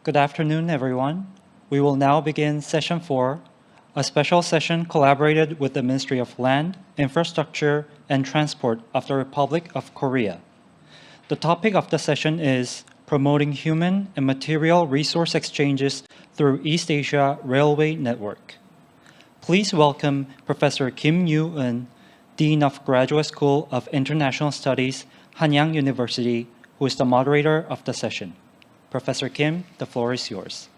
Good afternoon, everyone. We will now begin Session 4, a special session collaborated with the Ministry of Land, Infrastructure, and Transport of the Republic of Korea. The topic of the session is Promoting Human and Material Resource Exchanges through East Asia Railway Network. Please welcome Professor Kim Yoo-eun, Dean of Graduate School of International Studies, Hanyang University, who is the moderator of the session. Professor Kim, the floor is yours.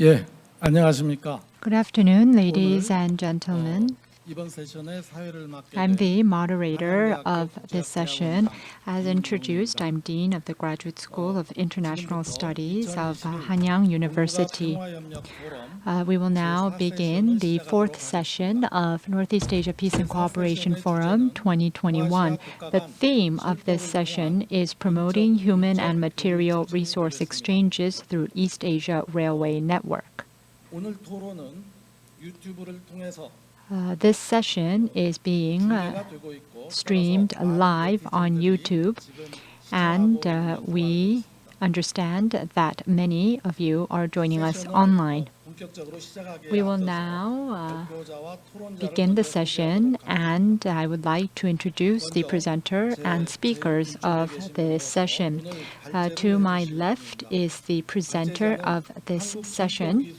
예, 안녕하십니까? Good afternoon, ladies and gentlemen. 이번 세션의 사회를 맡게 I'm 된 the moderator of this session. As introduced, I'm Dean of the Graduate School of International Studies of Hanyang University. We will now begin the fourth session of Northeast Asia Peace and Cooperation Forum 2021. The theme of this session is Promoting Human and Material Resource Exchanges through East Asia Railway Network. 오늘 토론은 유튜브를 통해서 This session is being streamed live on YouTube, and we understand that many of you are joining us online. We will now begin the session, and I would like to introduce the presenter and speakers of this session. To my left is the presenter of this session,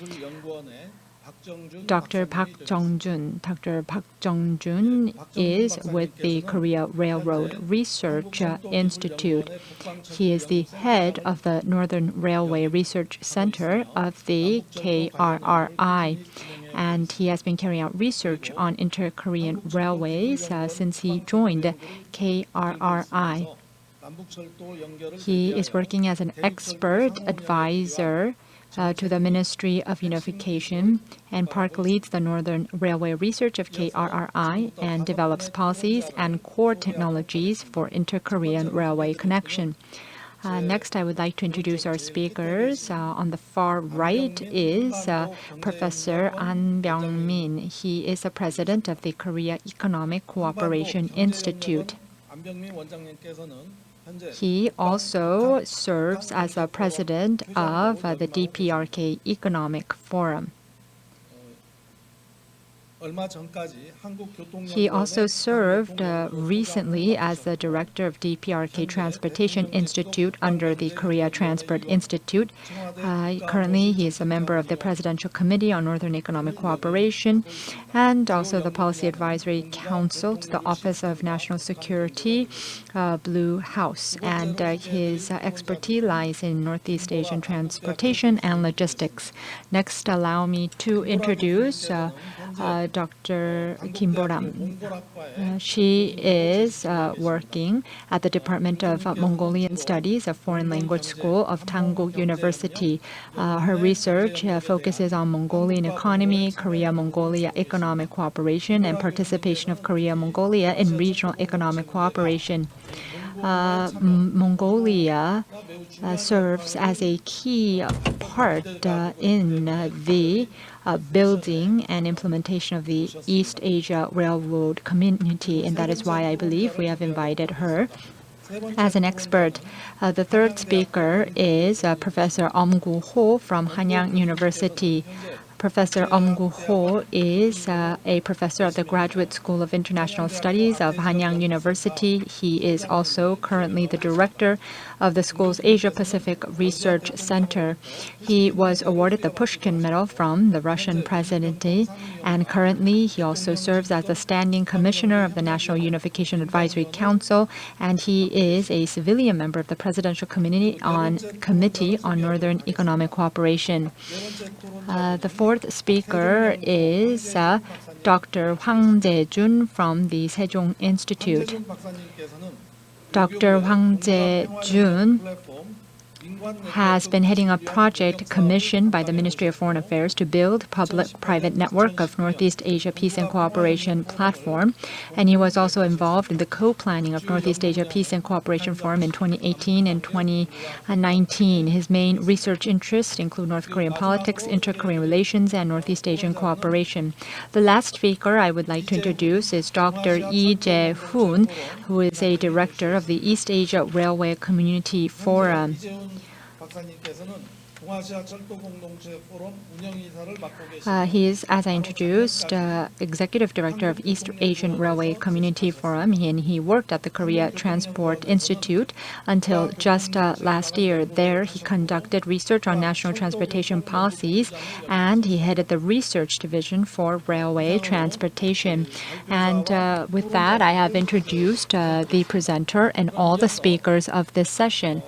Dr. Park Jung-jun. Dr. Park Jung-jun is with the Korea Railroad Research Institute. He is the head of the Northern Railway Research Center of the KRRI, and he has been carrying out research on inter-Korean railways since he joined KRRI. He is working as an expert advisor to the Ministry of Unification, and Park leads the Northern Railway Research of KRRI and develops policies and core technologies for inter-Korean railway connection. Next, I would like to introduce our speakers. On the far right is Professor An Byung-min. He is the president of the Korea Economic Cooperation Institute. He also serves as the president of the DPRK Economic Forum. He also served recently as the director of DPRK Transportation Institute under the Korea Transport Institute. Currently, he is a member of the Presidential Committee on Northern Economic Cooperation and also the Policy Advisory Council to the Office of National Security, Blue House. And his expertise lies in Northeast Asian transportation and logistics. Next, allow me to introduce Dr. Kim Bo-ram. She is working at the Department of Mongolian Studies of Foreign Language School of Dankook University. Her research focuses on Mongolian economy, Korea-Mongolia economic cooperation, and participation of Korea-Mongolia in regional economic cooperation. Mongolia serves as a key part in the building and implementation of the East Asia Railroad community, and that is why I believe we have invited her as an expert. The third speaker is Professor Gu-ho from Hanyang University. Professor Gu-ho is a professor of the Graduate School of International Studies of Hanyang University. He is also currently the director of the school's Asia-Pacific Research Center. He was awarded the Pushkin Medal from the Russian presidency, and currently he also serves as the standing commissioner of the National Unification Advisory Council, and he is a civilian member of the Presidential Committee on Northern Economic Cooperation. The fourth speaker is Dr. Huang De Jun from the Sejong Institute. Dr. Huang De Jun has been heading a project commissioned by the Ministry of Foreign Affairs to build public-private network of Northeast Asia Peace and Cooperation Platform, and he was also involved in the co-planning of Northeast Asia Peace and Cooperation Forum in 2018 and 2019. His main research interests include North Korean politics, inter-Korean relations, and Northeast Asian cooperation. The last speaker I would like to introduce is Dr. E Jay Hoon, who is a director of the East Asia Railway Community Forum. 박사님께서는 동아시아 철도 공동체 포럼 운영이사를 맡고 계십니다. He is, as I introduced, Executive Director of East Asian Railway Community Forum, and he worked at the Korea Transport Institute until just last year. There, he conducted research on national transportation policies, and he headed the research division for railway transportation. And with that, I have introduced the presenter and all the speakers of this session.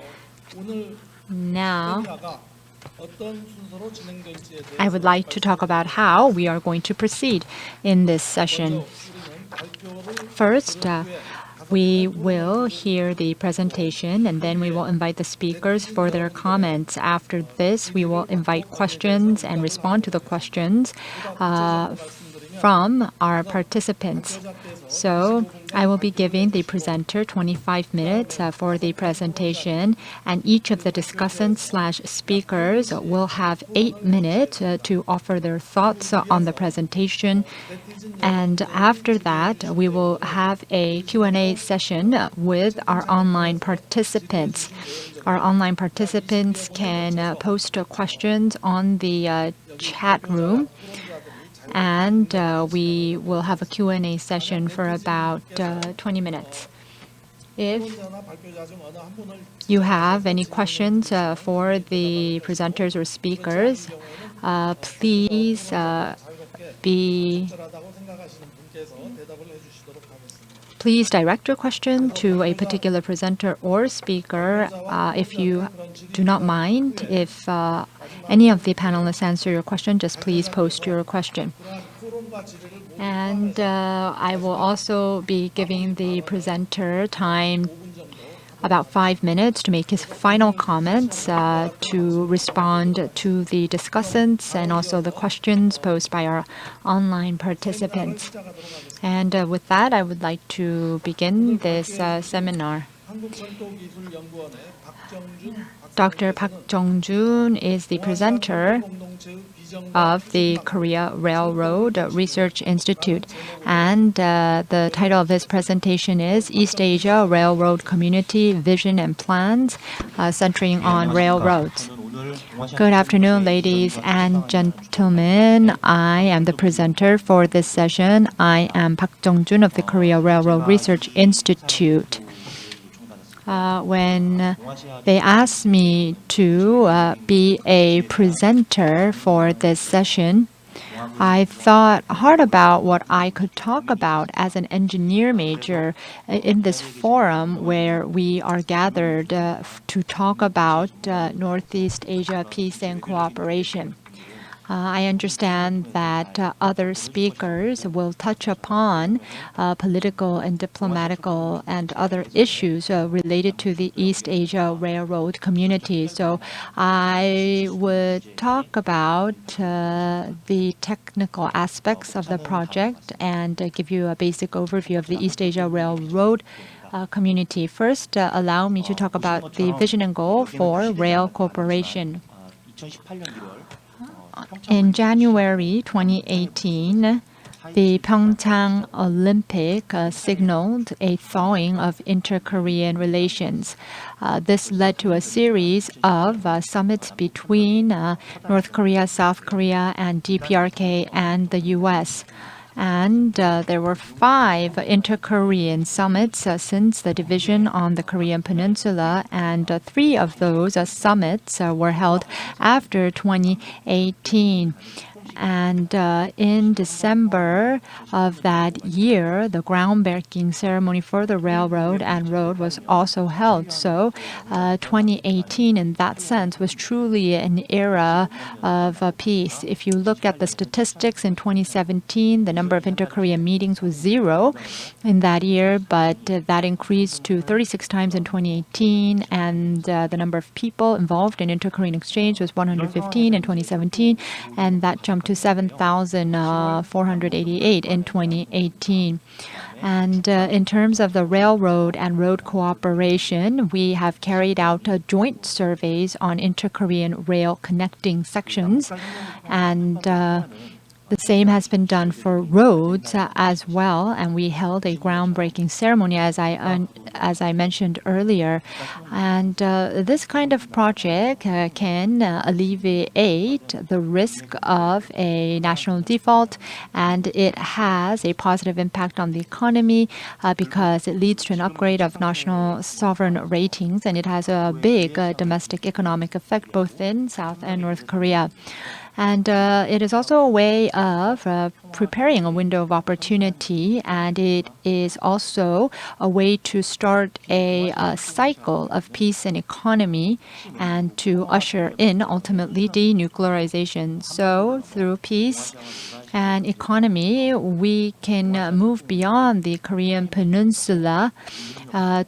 오늘 Now, 세미나가 어떤 순서로 진행될지에 대해 I would like to talk about how we are going to proceed in this session. 우리는 발표를 First, we will hear the presentation, and then we will invite the speakers for their comments. After this, we will invite questions and respond to the questions from our participants. So I will be giving the presenter 25 minutes for the presentation, and each of the discussants/speakers will have 8 minutes to offer their thoughts on the presentation. And after that, we will have a Q&A session with our online participants. Our online participants can post questions on the chat room, and we will have a Q&A session for about 20 minutes. If 후원자나 발표자 중 어느 한 분을 you have any questions for the presenters or speakers, please be 적절하다고 생각하시는 분께서 대답을 해주시도록 하겠습니다. Please direct your question to a particular presenter or speaker. If you do not mind, if any of the panelists answer your question, just please post your question. 그러한 토론과 질의를 모두 And I will also be giving the presenter time about 5 minutes to make his final comments, to respond to the discussants and also the questions posed by our online participants. And with that, I would like to begin this seminar. 한국철도기술연구원의 박정준 Dr. Park Jung-jun is the presenter 공동체의 비전 of the Korea Railroad Research Institute. And the title of his presentation is East Asia Railroad Community Vision and Plans, centering on railroads. Good afternoon, ladies and gentlemen. I am the presenter for this session. I am Park Jung-jun of the Korea Railroad Research Institute. When they asked me to be a presenter for this session, I thought hard about what I could talk about as an engineer major in this forum where we are gathered to talk about Northeast Asia peace and cooperation. I understand that other speakers will touch upon political and diplomatical and other issues related to the East Asia Railroad community. So I would talk about the technical aspects of the project and give you a basic overview of the East Asia Railroad community. First, allow me to talk about the vision and goal for Rail Corporation. In January 2018, the Pyeongchang Olympic signaled a thawing of inter-Korean relations. This led to a series of summits between North Korea, South Korea, and DPRK and the U.S. And there were 5 inter-Korean summits since the division on the Korean Peninsula, and 3 of those summits were held after 2018. And in December of that year, the groundbreaking ceremony for the railroad and road was also held. So 2018, in that sense, was truly an era of peace. If you look at the statistics in 2017, the number of inter-Korean meetings was 0 in that year, but that increased to 36 times in 2018, and the number of people involved in inter-Korean exchange was 115 in 2017, and that jumped to 7,488 in 2018. And in terms of the railroad and road cooperation, we have carried out joint surveys on inter-Korean rail connecting sections. And The same has been done for roads as well, and we held a groundbreaking ceremony, as I mentioned earlier. And this kind of project can alleviate the risk of a national default, and it has a positive impact on the economy because it leads to an upgrade of national sovereign ratings, and it has a big domestic economic effect both in South and North Korea. And it is also a way of preparing a window of opportunity, and it is also a way to start a cycle of peace and economy and to usher in ultimately denuclearization. So through peace and economy, we can move beyond the Korean Peninsula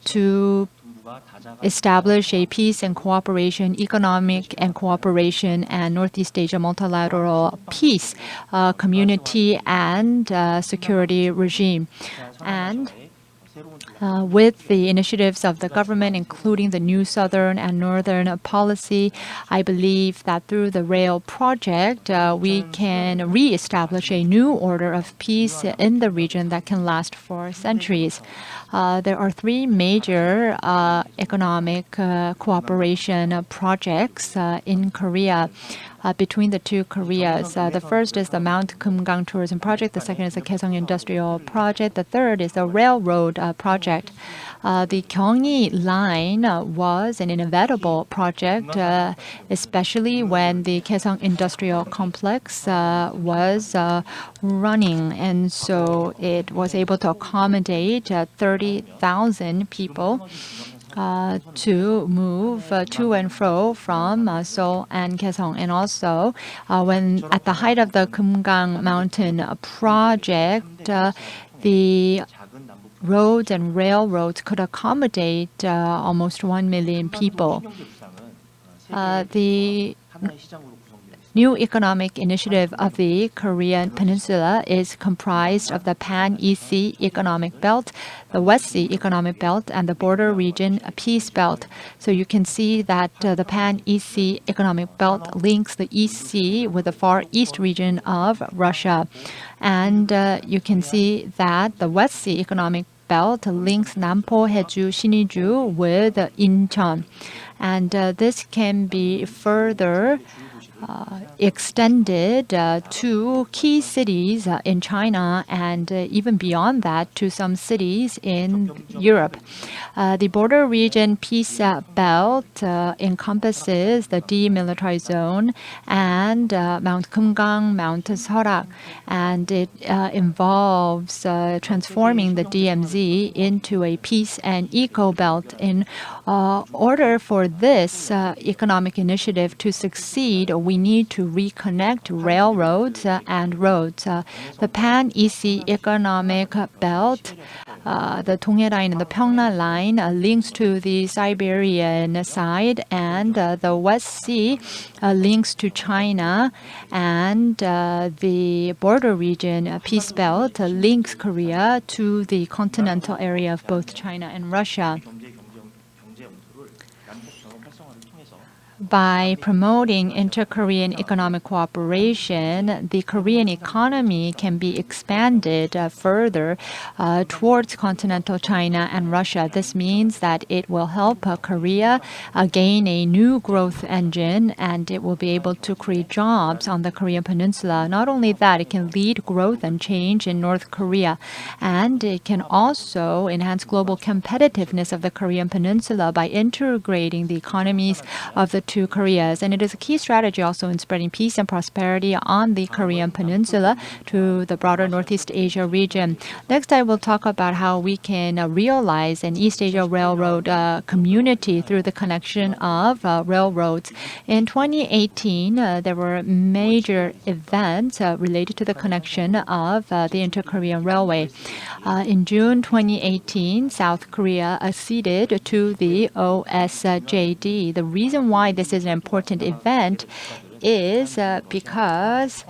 to establish a peace and cooperation, economic and cooperation, and Northeast Asia multilateral peace community and security regime. And with the initiatives of the government, including the new Southern and Northern policy, I believe that through the rail project, we can reestablish a new order of peace in the region that can last for centuries. There are three major economic cooperation projects in Korea. Between the two Koreas. The first is the Mount Kumgang Tourism Project. The second is the Kaesong Industrial Project. The third is the railroad project. The Gyeonggi Line was an inevitable project, especially when the Kaesong Industrial Complex was running. And so it was able to accommodate 30,000 people to move to and fro from Seoul and Kaesong. And also, when at the height of the Kumgang Mountain project, the roads and railroads could accommodate almost 1 million people. The new economic initiative of the Korean Peninsula is comprised of the Pan-EC Economic Belt, the West Sea Economic Belt, and the Border Region Peace Belt. So you can see that the Pan-EC Economic Belt links the East Sea with the Far East region of Russia. And you can see that the West Sea Economic Belt links Nampo, Haeju, Siniju with Incheon. And this can be further extended to key cities in China and even beyond that to some cities in Europe. The border region peace belt encompasses the demilitarized zone and Mount Kumgang, Mount Seorak, and it involves transforming the DMZ into a peace and eco belt. In order for this economic initiative to succeed, we need to reconnect railroads and roads. The Pan-EC Economic Belt, the Donghae Line and the Pyeongnan Line links to the Siberian side, and the West Sea links to China, and the border region Peace Belt links Korea to the continental area of both China and Russia. By promoting inter-Korean economic cooperation, the Korean economy can be expanded further towards continental China and Russia. This means that it will help Korea gain a new growth engine, and it will be able to create jobs on the Korean Peninsula. Not only that, it can lead growth and change in North Korea, and it can also enhance global competitiveness of the Korean Peninsula by integrating the economies of the two Koreas. And it is a key strategy also in spreading peace and prosperity on the Korean Peninsula to the broader Northeast Asia region. Next, I will talk about how we can realize an East Asia Railroad community through the connection of railroads. In 2018, there were major events related to the connection of the Inter-Korean Railway. In June 2018, South Korea acceded to the OSJD. The reason why this is an important event is because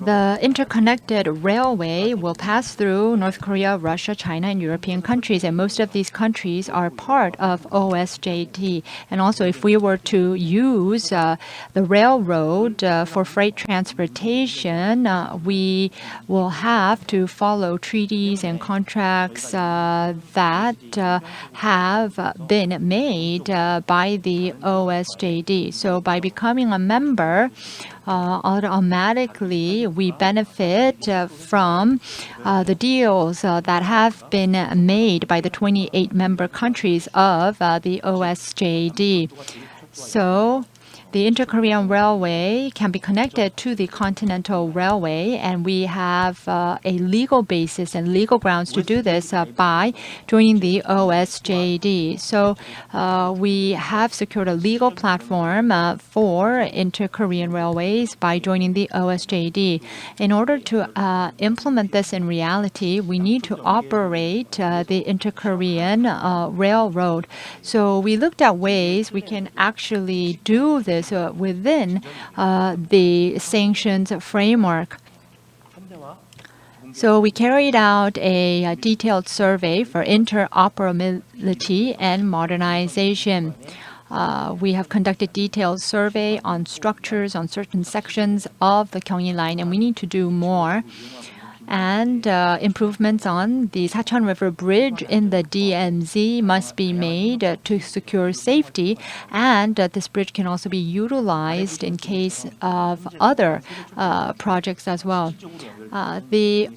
The interconnected railway will pass through North Korea, Russia, China, and European countries, and most of these countries are part of OSJT. And also, if we were to use the railroad for freight transportation, we will have to follow treaties and contracts that have been made by the OSJD. So by becoming a member, automatically we benefit from the deals that have been made by the 28 member countries of the OSJD. So the Inter-Korean Railway can be connected to the Continental Railway, and we have a legal basis and legal grounds to do this by joining the OSJD. So we have secured a legal platform for Inter-Korean Railways by joining the OSJD. In order to implement this in reality, we need to operate the Inter-Korean Railroad. So we looked at ways we can actually do this within the sanctions framework. So we carried out a detailed survey for interoperability and modernization. We have conducted detailed survey on structures on certain sections of the Gyeonggi Line, and we need to do more. And improvements on the Sachon River Bridge in the DMZ must be made to secure safety, and this bridge can also be utilized in case of other projects as well. The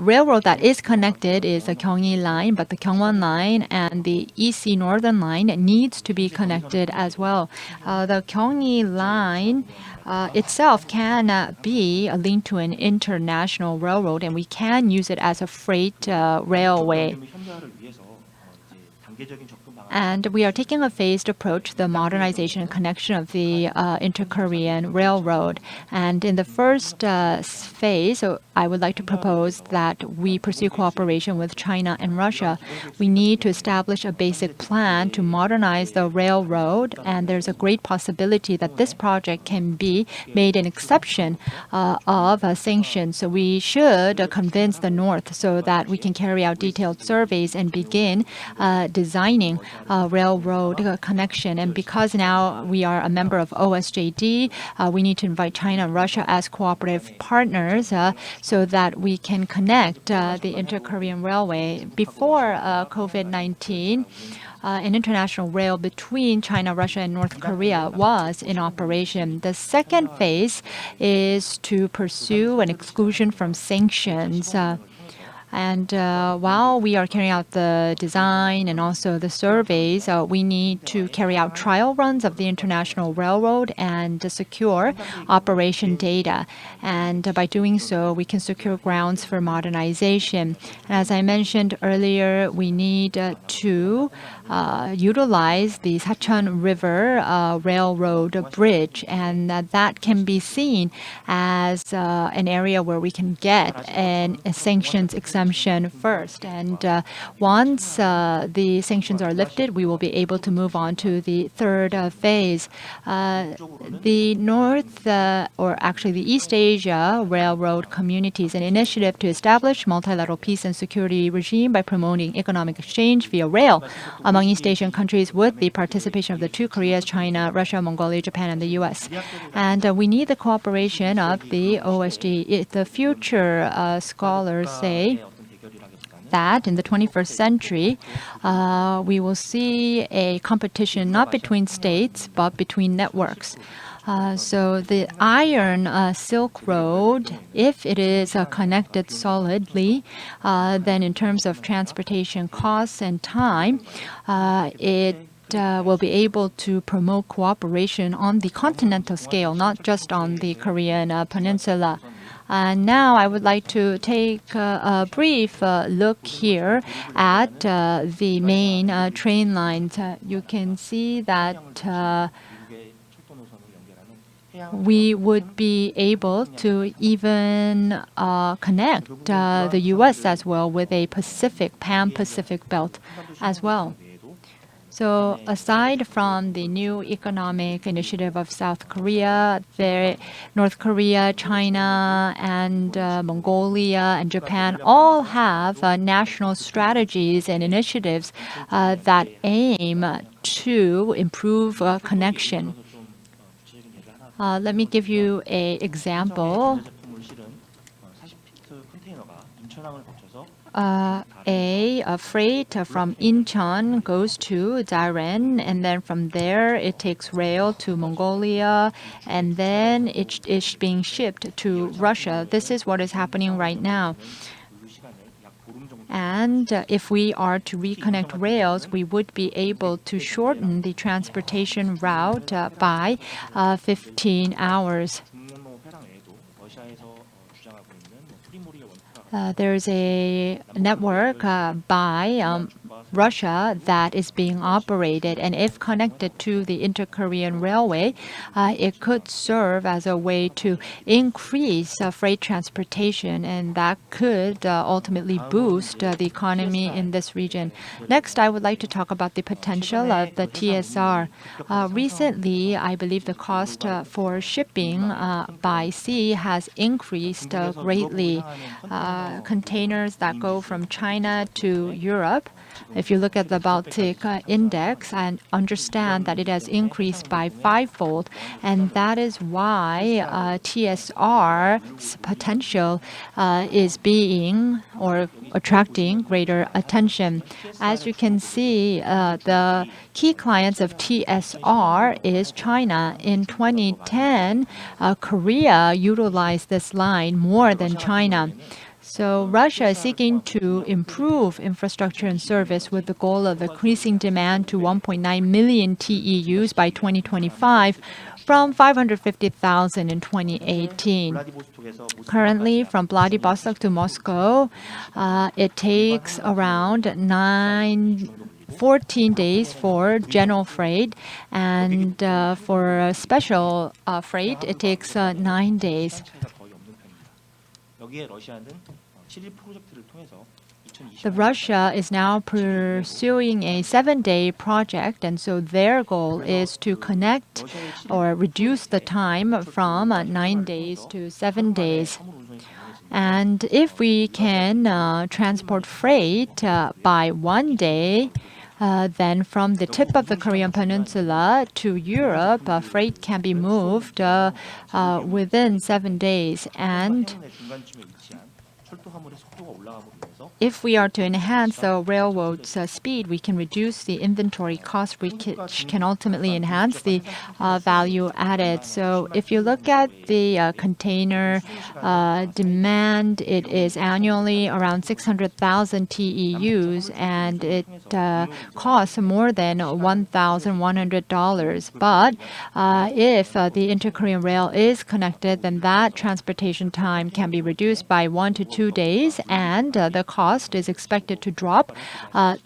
railroad that is connected is the Gyeonggi Line, but the Gyeongwon Line and the EC Northern Line needs to be connected as well. The Gyeonggi Line itself can be linked to an international railroad, and we can use it as a freight railway. And we are taking a phased approach to the modernization and connection of the Inter-Korean Railroad. And in the first phase, I would like to propose that we pursue cooperation with China and Russia. We need to establish a basic plan to modernize the railroad, and there's a great possibility that this project can be made an exception of sanctions. So we should convince the North so that we can carry out detailed surveys and begin designing railroad connection. And because now we are a member of OSJD, we need to invite China and Russia as cooperative partners so that we can connect the Inter-Korean Railway. Before COVID-19, an international rail between China, Russia, and North Korea was in operation. The second phase is to pursue an exclusion from sanctions. And while we are carrying out the design and also the surveys, we need to carry out trial runs of the International Railroad and secure operation data. And by doing so, we can secure grounds for modernization. And as I mentioned earlier, we need to utilize the Sachon River Railroad Bridge, and that can be seen as an area where we can get a sanctions exemption first. And once the sanctions are lifted, we will be able to move on to the third phase. The North, or actually the East Asia Railroad Community is an initiative to establish multilateral peace and security regime by promoting economic exchange via rail among East Asian countries with the participation of the two Koreas, China, Russia, Mongolia, Japan, and the U.S. And we need the cooperation of the OSG. The future scholars say that in the 21st century, we will see a competition not between states, but between networks. So the Iron Silk Road, if it is connected solidly, then in terms of transportation costs and time, it will be able to promote cooperation on the continental scale, not just on the Korean peninsula. Now I would like to take a brief look here at the main train lines. You can see that we would be able to even connect the U.S. as well with a Pan-Pacific belt as well. So aside from the new economic initiative of South Korea, North Korea, China, and Mongolia and Japan all have national strategies and initiatives that aim to improve connection. Let me give you an example. A freight from Incheon goes to Dairen, and then from there it takes rail to Mongolia, and then it is being shipped to Russia. This is what is happening right now. And if we are to reconnect rails, we would be able to shorten the transportation route by 15 hours. There's a network by Russia that is being operated, and if connected to the Inter-Korean Railway, it could serve as a way to increase freight transportation, and that could ultimately boost the economy in this region. Next, I would like to talk about the potential of the TSR. Recently, I believe the cost for shipping by sea has increased greatly. Containers that go from China to Europe, if you look at the Baltic index and understand that it has increased by fivefold, and that is why TSR's potential is being or attracting greater attention. As you can see, the key clients of TSR is China. In 2010, Korea utilized this line more than China. So Russia is seeking to improve infrastructure and service with the goal of increasing demand to 1.9 million TEUs by 2025 from 550,000 in 2018. Currently, from Vladivostok to Moscow, it takes around 14 days for general freight, and for special freight, it takes 9 days. Russia is now pursuing a 7-day project, and so their goal is to connect or reduce the time from 9 days to 7 days. And if we can transport freight by 1 day, then from the tip of the Korean Peninsula to Europe, freight can be moved within 7 days. And if we are to enhance the railroad's speed, we can reduce the inventory cost, which can ultimately enhance the value added. So if you look at the container demand, it is annually around 600,000 TEUs, and it costs more than $1,100. But if the Inter-Korean Rail is connected, then that transportation time can be reduced by 1 to 2 days, and the cost is expected to drop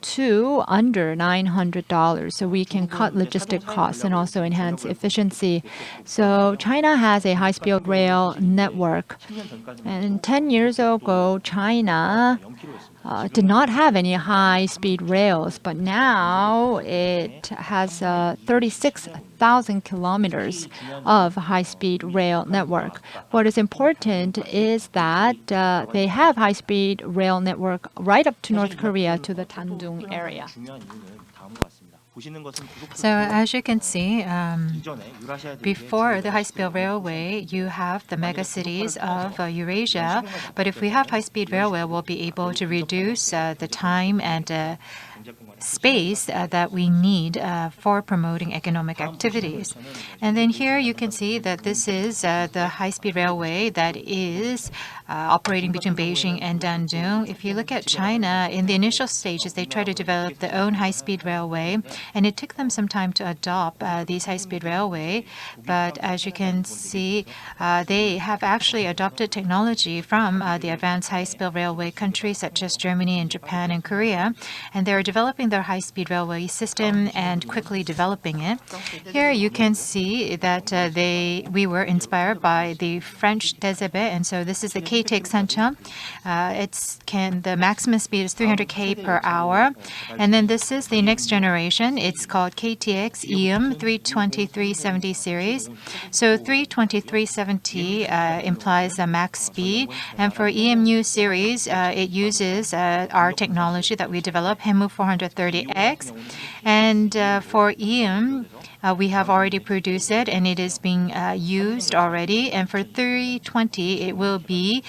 to under $900. So we can cut logistic costs and also enhance efficiency. So China has a high-speed rail network. And 10 years ago, China did not have any high-speed rails, but now it has 36,000 kilometers of high-speed rail network. What is important is that they have high-speed rail network right up to North Korea, to the Tandung area. So as you can see, before the high-speed railway, you have the megacities of Eurasia. But if we have high-speed railway, we'll be able to reduce the time and space that we need for promoting economic activities. And then here you can see that this is the high-speed railway that is operating between Beijing and Dandong. If you look at China, in the initial stages, they tried to develop their own high-speed railway, and it took them some time to adopt these high-speed railway. But as you can see, they have actually adopted technology from the advanced high-speed railway countries such as Germany and Japan and Korea, and they're developing their high-speed railway system and quickly developing it. Here you can see that we were inspired by the French DZB, and so this is the KTX Sancham. The maximum speed is 300 km per hour, and then this is the next generation. It's called KTX EM 32370 series. So 32370 implies a max speed, and for EMU series, it uses our technology that we developed, HEMU 430X, and for EM. We have already produced it, and it is being used already. And for 320, it will be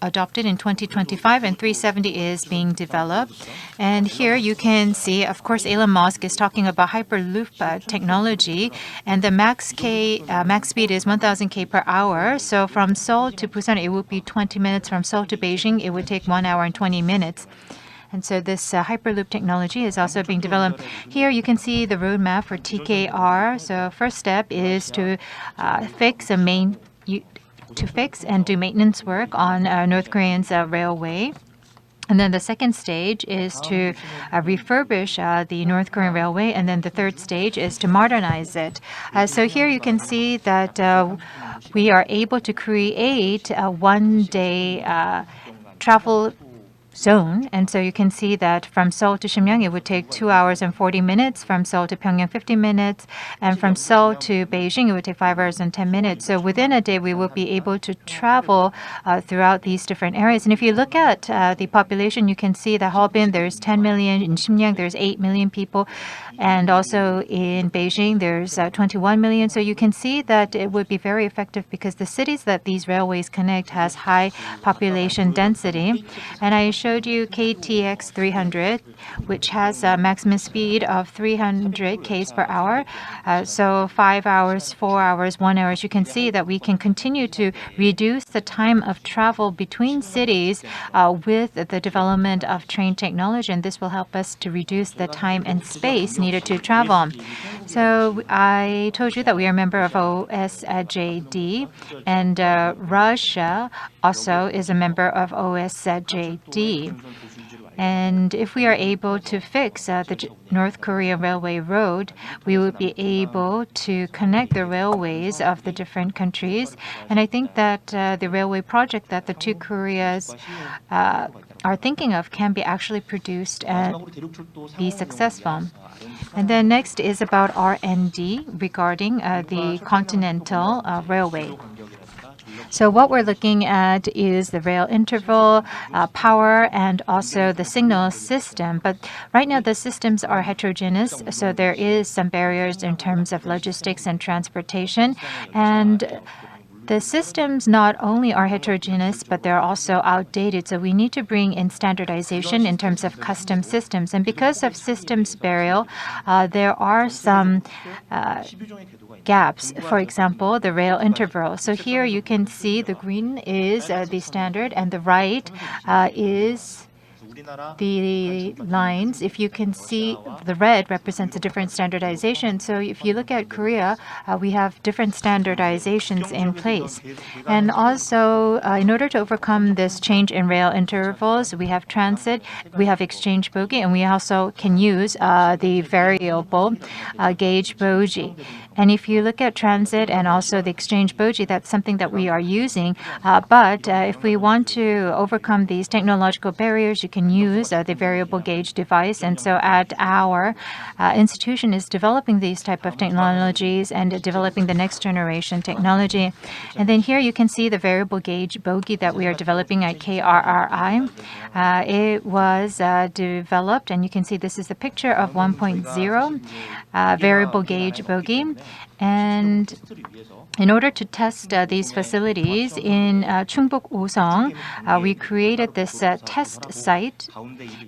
adopted in 2025, and 370 is being developed. And here you can see, of course, Elon Musk is talking about Hyperloop technology, and the max speed is 1,000 km per hour. So from Seoul to Busan, it would be 20 minutes. From Seoul to Beijing, it would take 1 hour and 20 minutes. And so this Hyperloop technology is also being developed. Here you can see the roadmap for TKR. So first step is to fix and do maintenance work on North Korean's railway. And then the second stage is to refurbish the North Korean railway. And then the third stage is to modernize it. So here you can see that we are able to create a one-day travel zone. And so you can see that from Seoul to Shenyang, it would take 2 hours and 40 minutes. From Seoul to Pyongyang, 50 minutes. And from Seoul to Beijing, it would take 5 hours and 10 minutes. So within a day, we will be able to travel throughout these different areas. And if you look at the population, you can see that Harbin, there's 10 million. In Shenyang, there's 8 million people. And also in Beijing, there's 21 million. So you can see that it would be very effective because the cities that these railways connect has high population density. And I showed you KTX 300, which has a maximum speed of 300 km per hour. So 5 hours, 4 hours, 1 hour. You can see that we can continue to reduce the time of travel between cities with the development of train technology. And this will help us to reduce the time and space needed to travel. So I told you that we are a member of OSJD, and Russia also is a member of OSJD. And if we are able to fix the North Korea railway road, we will be able to connect the railways of the different countries. And I think that the railway project that the two Koreas are thinking of can be actually produced and be successful. And then next is about R&D regarding the Continental Railway. So what we're looking at is the rail interval, power, and also the signal system. But right now the systems are heterogeneous, so there is some barriers in terms of logistics and transportation. And the systems not only are heterogeneous, but they're also outdated. So we need to bring in standardization in terms of custom systems. And because of systems barrier, there are some gaps. For example, the rail interval. So here you can see the green is the standard, and the right is the lines. If you can see, the red represents a different standardization. So if you look at Korea, we have different standardizations in place. And also, in order to overcome this change in rail intervals, we have transit, we have exchange bogie, and we also can use the variable gauge bogie. And if you look at transit and also the exchange bogie, that's something that we are using. But if we want to overcome these technological barriers, you can use the variable gauge device. And so at our institution is developing these type of technologies and developing the next generation technology. And then here you can see the variable gauge bogie that we are developing at KRRI. It was developed, and you can see this is a picture of 1.0 variable gauge bogie. And in order to test these facilities in Chungbok Osong, we created this test site,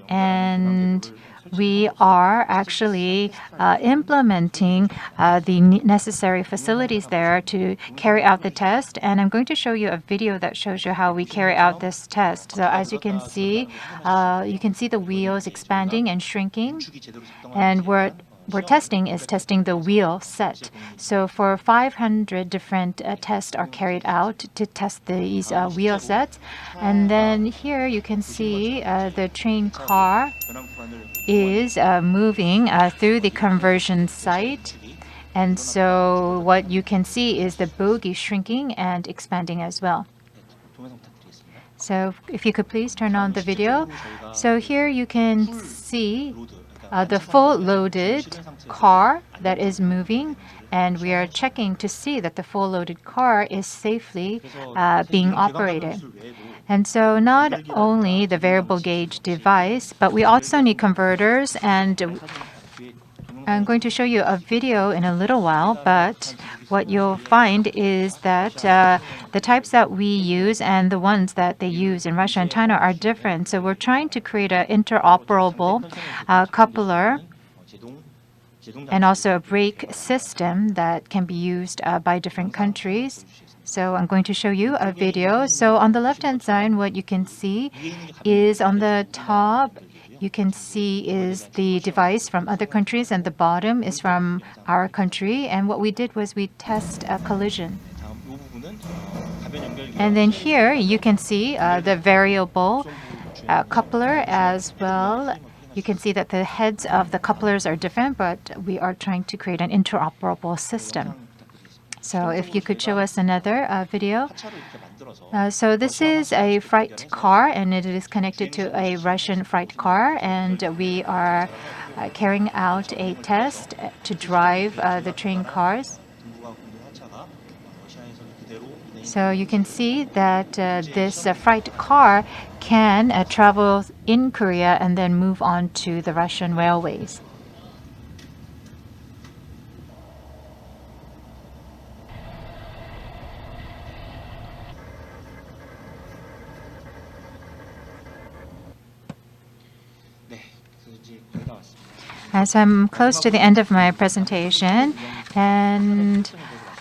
and we are actually implementing the necessary facilities there to carry out the test. And I'm going to show you a video that shows you how we carry out this test. So as you can see the wheels expanding and shrinking, and we're we're testing is testing the wheel set. So for 500 different tests are carried out to test these wheel sets. And then here you can see the train car is moving through the conversion site. And so what you can see is the bogie shrinking and expanding as well. So if you could please turn on the video. So here you can see the full loaded car that is moving, and we are checking to see that the full loaded car is safely being operated. And so not only the variable gauge device, but we also need converters, and I'm going to show you a video in a little while, but what you'll find is that the types that we use and the ones that they use in Russia and China are different. So we're trying to create an interoperable coupler and also a brake system that can be used by different countries. So I'm going to show you a video. So on the left-hand side, what you can see is on the top, you can see is the device from other countries, and the bottom is from our country. And what we did was we test a collision. And then here you can see the variable coupler as well. You can see that the heads of the couplers are different, but we are trying to create an interoperable system. So if you could show us another video. So this is a freight car, and it is connected to a Russian freight car, and we are carrying out a test to drive the train cars. So you can see that this freight car can travel in Korea and then move on to the Russian railways. So I'm close to the end of my presentation, and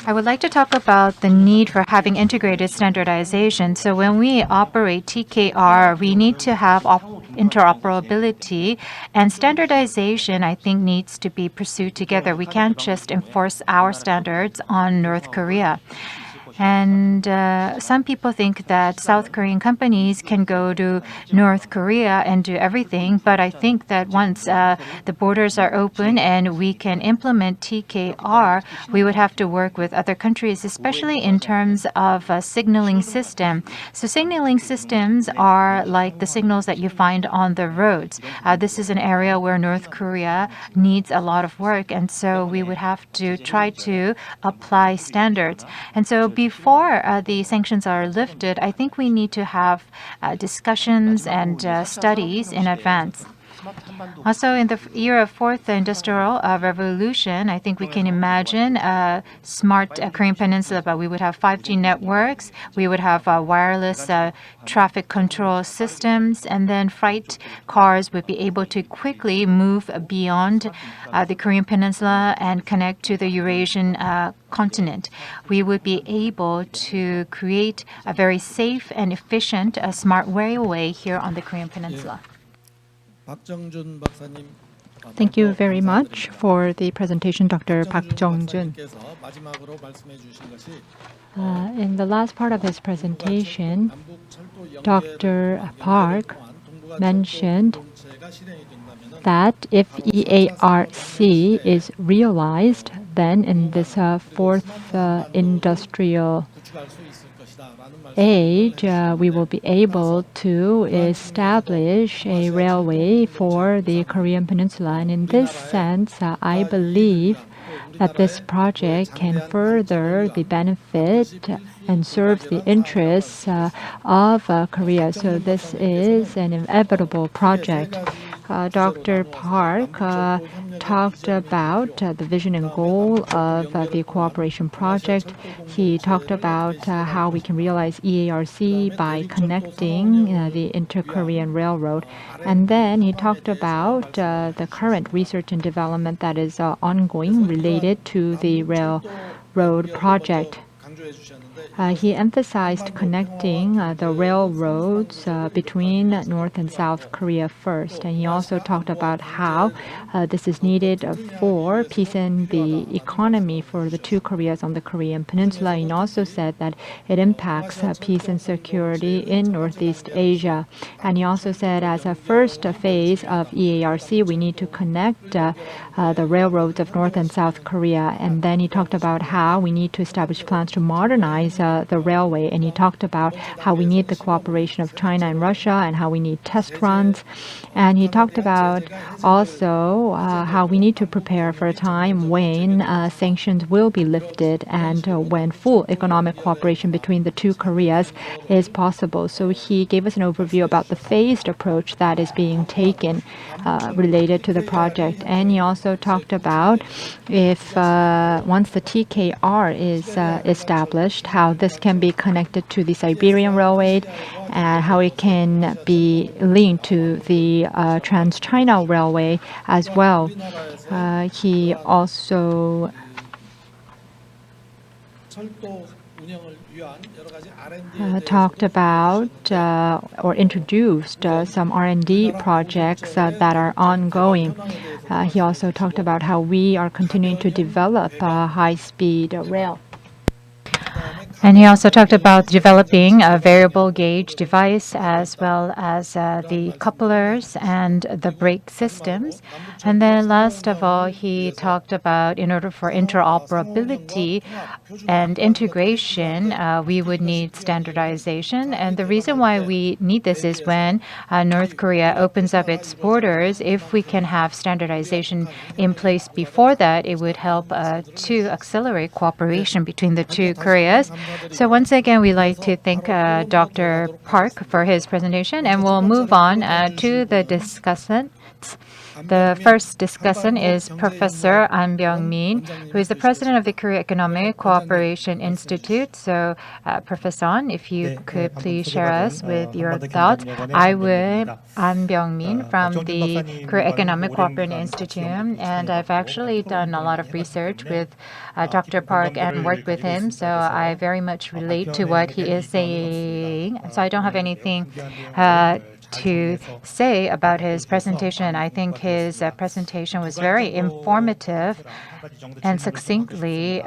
I would like to talk about the need for having integrated standardization. So when we operate TKR, we need to have interoperability, and standardization, I think, needs to be pursued together. We can't just enforce our standards on North Korea. And some people think that South Korean companies can go to North Korea and do everything. But I think that once the borders are open and we can implement TKR, we would have to work with other countries, especially in terms of a signaling system. So signaling systems are like the signals that you find on the roads. This is an area where North Korea needs a lot of work. And so we would have to try to apply standards. And so before the sanctions are lifted, I think we need to have discussions and studies in advance. Also, in the year of fourth industrial revolution, I think we can imagine a smart Korean Peninsula, but we would have 5G networks, we would have wireless traffic control systems, and then freight cars would be able to quickly move beyond the Korean Peninsula and connect to the Eurasian continent. We would be able to create a very safe and efficient smart railway here on the Korean Peninsula. Thank you very much for the presentation, Dr. Park Jung-jun. In the last part of his presentation, Dr. Park mentioned that if EARC is realized, then in this fourth industrial age, we will be able to establish a railway for the Korean Peninsula. And in this sense, I believe that this project can further the benefit and serve the interests of Korea. So this is an inevitable project. Dr. Park talked about the vision and goal of the cooperation project. He talked about how we can realize EARC by connecting the Inter-Korean Railroad. And then he talked about the current research and development that is ongoing related to the railroad project. He emphasized connecting the railroads between North and South Korea first. And he also talked about how this is needed for peace in the economy for the two Koreas on the Korean Peninsula. He also said that it impacts peace and security in Northeast Asia. And he also said as a first phase of EARC, we need to connect the railroads of North and South Korea. And then he talked about how we need to establish plans to modernize the railway. And he talked about how we need the cooperation of China and Russia and how we need test runs. And he talked about also how we need to prepare for a time when sanctions will be lifted and when full economic cooperation between the two Koreas is possible. So he gave us an overview about the phased approach that is being taken related to the project. And he also talked about if once the TKR is established, how this can be connected to the Siberian Railway and how it can be linked to the Trans-China Railway as well. He also talked about or introduced some R&D projects that are ongoing. He also talked about how we are continuing to develop high-speed rail. And he also talked about developing a variable gauge device as well as the couplers and the brake systems. And then last of all, he talked about in order for interoperability and integration, we would need standardization. And the reason why we need this is when North Korea opens up its borders, if we can have standardization in place before that, it would help to accelerate cooperation between the two Koreas. So once again, we'd like to thank Dr. Park for his presentation, and we'll move on to the discussants. The first discussant is Professor An Byung-min, who is the president of the Korea Economic Cooperation Institute. So, Professor An, if you could please share us with your thoughts. I would An Byung-min from the Korea Economic Cooperation Institute, and I've actually done a lot of research with Dr. Park and worked with him, so I very much relate to what he is saying. So I don't have anything to say about his presentation. I think his presentation was very informative and succinctly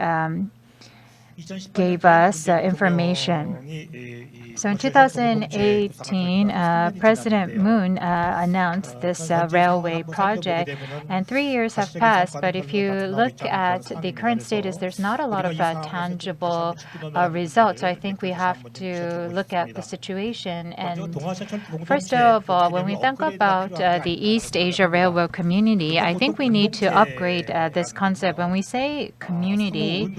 gave us information. So in 2018, President Moon announced this railway project, and 3 years have passed. But if you look at the current status, there's not a lot of tangible results. So I think we have to look at the situation. And first of all, when we think about the East Asia Railroad community, I think we need to upgrade this concept. When we say community,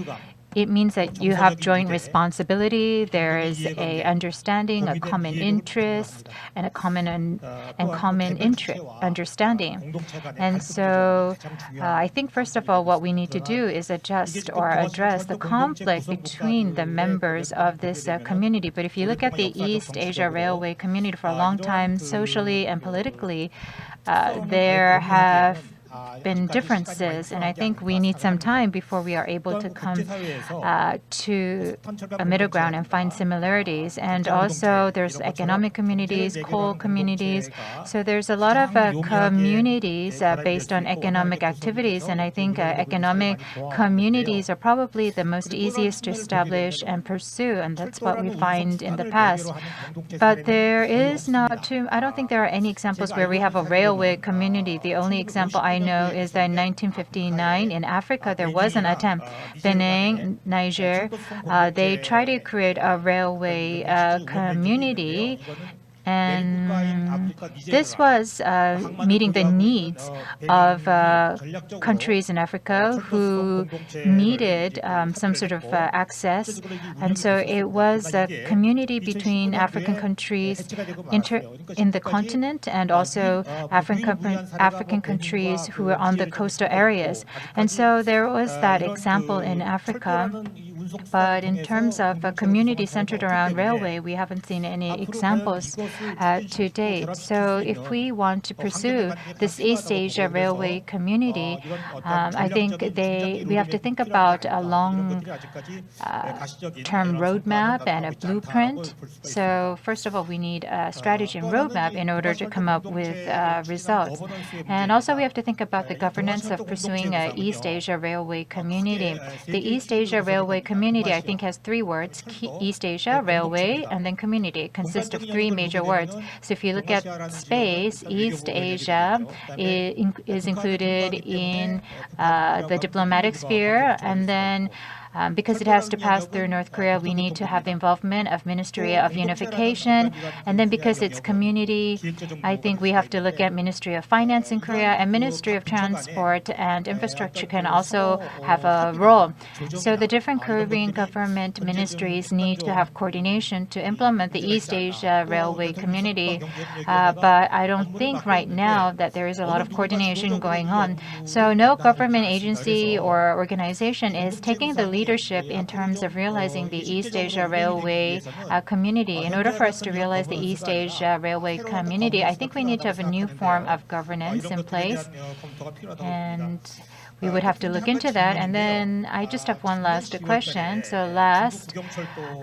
it means that you have joint responsibility. There is a understanding, a common interest, and a common understanding. And so, I think first of all, what we need to do is adjust or address the conflict between the members of this community. But if you look at the East Asia Railway community for a long time, socially and politically, there have been differences, and I think we need some time before we are able to come to a middle ground and find similarities. And also there's economic communities, coal communities, so there's a lot of communities based on economic activities, and I think economic communities are probably the most easiest to establish and pursue, and that's what we find in the past. But there is I don't think there are any examples where we have a railway community. The only example I know is that in 1959 in Africa there was an attempt. Benin, Niger, they tried to create a railway community, and this was meeting the needs of countries in Africa who needed some sort of access. And so it was a community between African countries in the continent and also African countries who were on the coastal areas. And so there was that example in Africa. But in terms of a community centered around railway, we haven't seen any examples to date. So if we want to pursue this East Asia railway community, I think we have to think about a long-term roadmap and a blueprint. So first of all, we need a strategy and roadmap in order to come up with results. And also we have to think about the governance of pursuing an East Asia railway community. The East Asia railway community, I think, has three words: East Asia, railway, and then community. It consists of three major words. So if you look at space, East Asia is included in the diplomatic sphere, and then because it has to pass through North Korea, we need to have the involvement of Ministry of Unification. And then because it's community, I think we have to look at Ministry of Finance in Korea, and Ministry of Transport and Infrastructure can also have a role. So the different Korean government ministries need to have coordination to implement the East Asia railway community. But I don't think right now that there is a lot of coordination going on. So no government agency or organization is taking the leadership in terms of realizing the East Asia Railway community. In order for us to realize the East Asia Railway community, I think we need to have a new form of governance in place, and we would have to look into that. And then I just have one last question. So last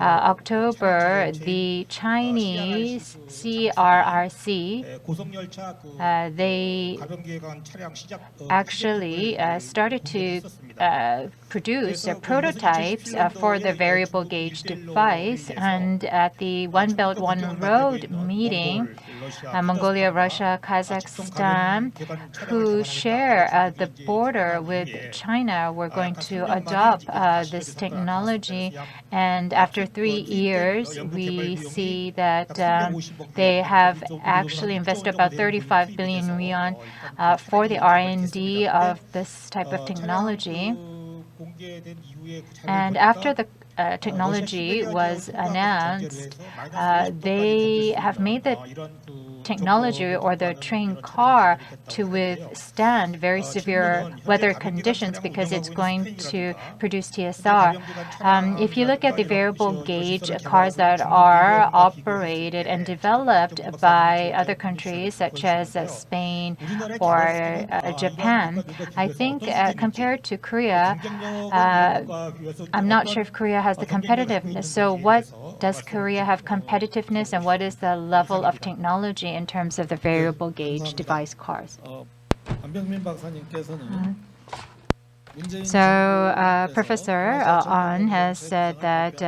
October, the Chinese CRRC, they actually started to produce prototypes for the variable gauge device. And at the One Belt, One Road meeting, Mongolia, Russia, Kazakhstan, who share the border with China, were going to adopt this technology. And after 3 years, we see that they have actually invested about 35 billion yuan for the R&D of this type of technology. And after the technology was announced, they have made the technology or the train car to withstand very severe weather conditions because it's going to produce TSR. If you look at the variable gauge cars that are operated and developed by other countries such as Spain or Japan, I think compared to Korea, I'm not sure if Korea has the competitiveness. So what does Korea have competitiveness, and what is the level of technology in terms of the variable gauge device cars? So Professor Ahn has said that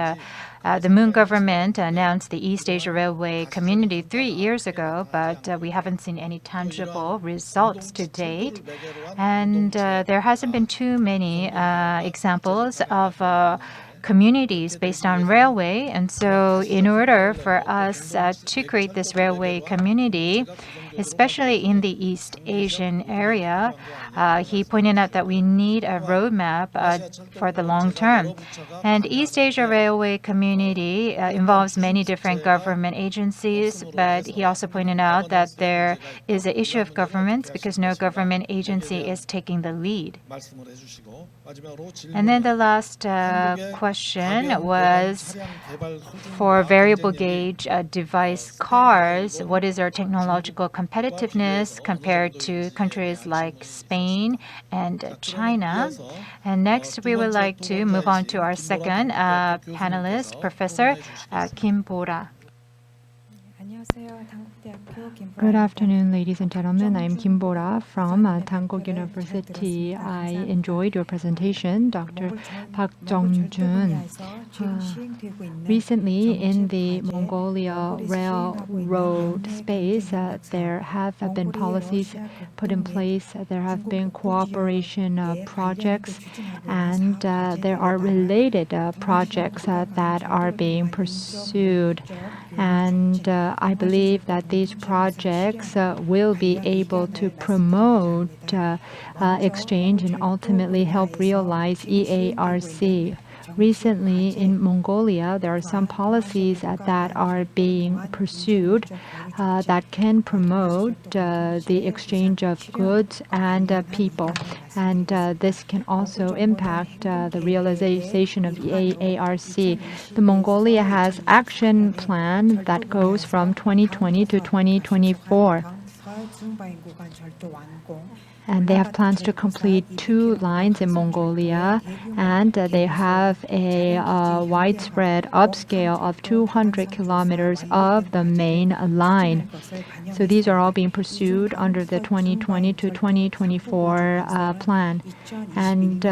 the Moon government announced the East Asia Railway community 3 years ago, but we haven't seen any tangible results to date. And there hasn't been too many examples of communities based on railway. And so in order for us to create this railway community, especially in the East Asian area, he pointed out that we need a roadmap for the long term. And East Asia Railway community involves many different government agencies, but he also pointed out that there is an issue of governance because no government agency is taking the lead. And then the last question was for variable gauge device cars, what is our technological competitiveness compared to countries like Spain and China? And next, we would like to move on to our second panelist, Professor Kim Bora. Good afternoon, ladies and gentlemen. I'm Kim Bora from Dankook University. I enjoyed your presentation, Dr. Park Jung-jun. Recently, in the Mongolia railroad space, there have been policies put in place. There have been cooperation projects, and there are related projects that are being pursued. And I believe that these projects will be able to promote exchange and ultimately help realize EARC. Recently, in Mongolia, there are some policies that are being pursued that can promote the exchange of goods and people. And this can also impact the realization of EARC. The Mongolia has action plan that goes from 2020 to 2024. And they have plans to complete 2 lines in Mongolia, and they have a widespread upscale of 200 kilometers of the main line. So these are all being pursued under the 2020 to 2024 plan. And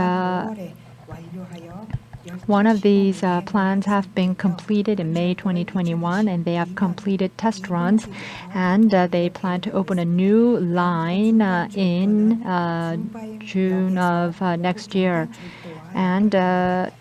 one of these plans have been completed in May 2021, and they have completed test runs, and they plan to open a new line in June of next year. And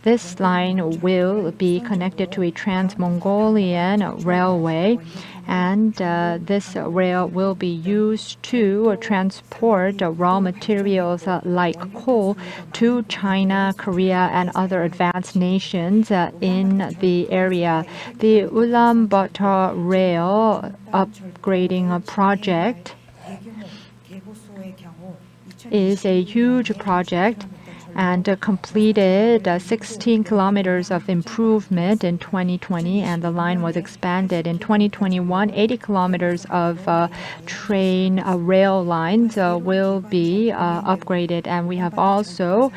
this line will be connected to a Trans-Mongolian railway, and this rail will be used to transport raw materials like coal to China, Korea, and other advanced nations in the area. The Ulaanbaatar rail upgrading project is a huge project, and completed 16 kilometers of improvement in 2020, and the line was expanded. In 2021, 80 kilometers of train rail lines will be upgraded, and we have also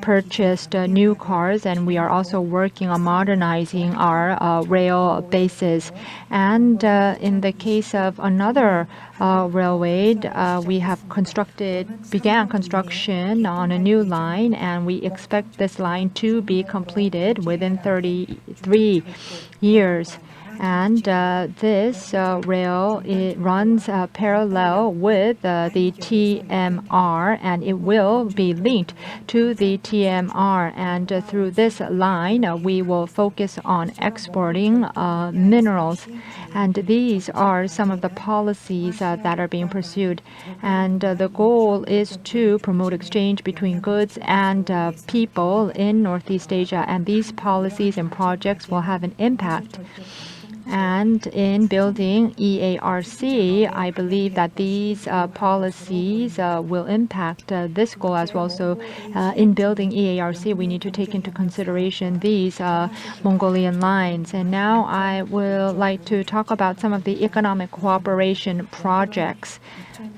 purchased new cars, and we are also working on modernizing our rail bases. And in the case of another railway, we have began construction on a new line, and we expect this line to be completed within 33 years. And this rail, it runs parallel with the TMR, and it will be linked to the TMR. And through this line, we will focus on exporting minerals. And these are some of the policies that are being pursued. And the goal is to promote exchange between goods and people in Northeast Asia. And these policies and projects will have an impact. And in building EARC, I believe that these policies will impact this goal as well. So in building EARC, we need to take into consideration these Mongolian lines. And now I will like to talk about some of the economic cooperation projects.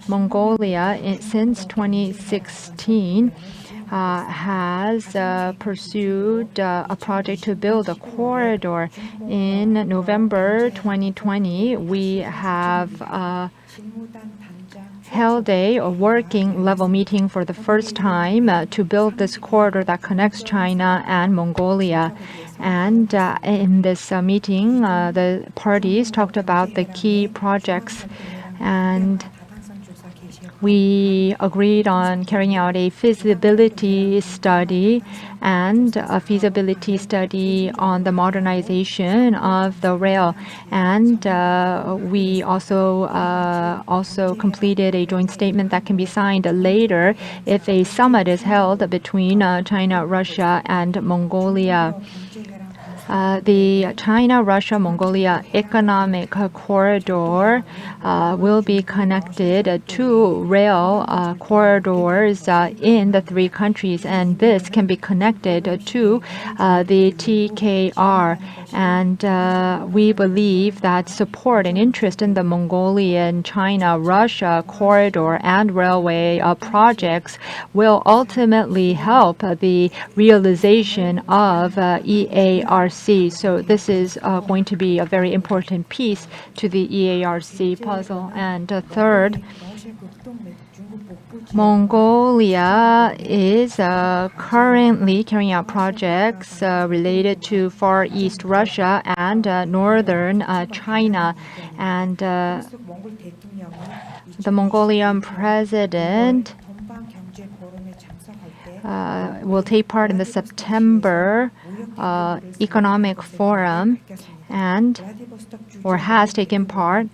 Mongolia, since 2016, has pursued a project to build a corridor. In November 2020, we have held a working level meeting for the first time to build this corridor that connects China and Mongolia. And in this meeting, the parties talked about the key projects, and we agreed on carrying out a feasibility study and a feasibility study on the modernization of the rail. And we also completed a joint statement that can be signed later if a summit is held between China, Russia, and Mongolia. The China-Russia-Mongolia economic corridor will be connected to rail corridors in the 3 countries, and this can be connected to the TKR. And we believe that support and interest in the Mongolian China-Russia corridor and railway projects will ultimately help the realization of EARC. So this is going to be a very important piece to the EARC puzzle. And third, Mongolia is currently carrying out projects related to Far East Russia and northern China. And the Mongolian president will take part in the September economic forum, or has taken part.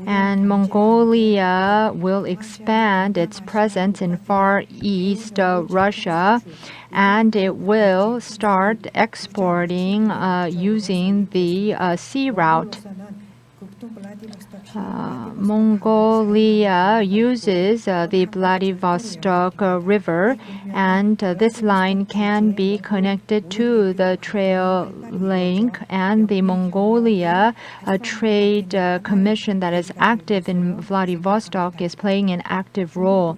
And Mongolia will expand its presence in Far East Russia, and it will start exporting using the sea route. Mongolia uses the Vladivostok River, and this line can be connected to the trail link, and the Mongolia Trade Commission that is active in Vladivostok is playing an active role.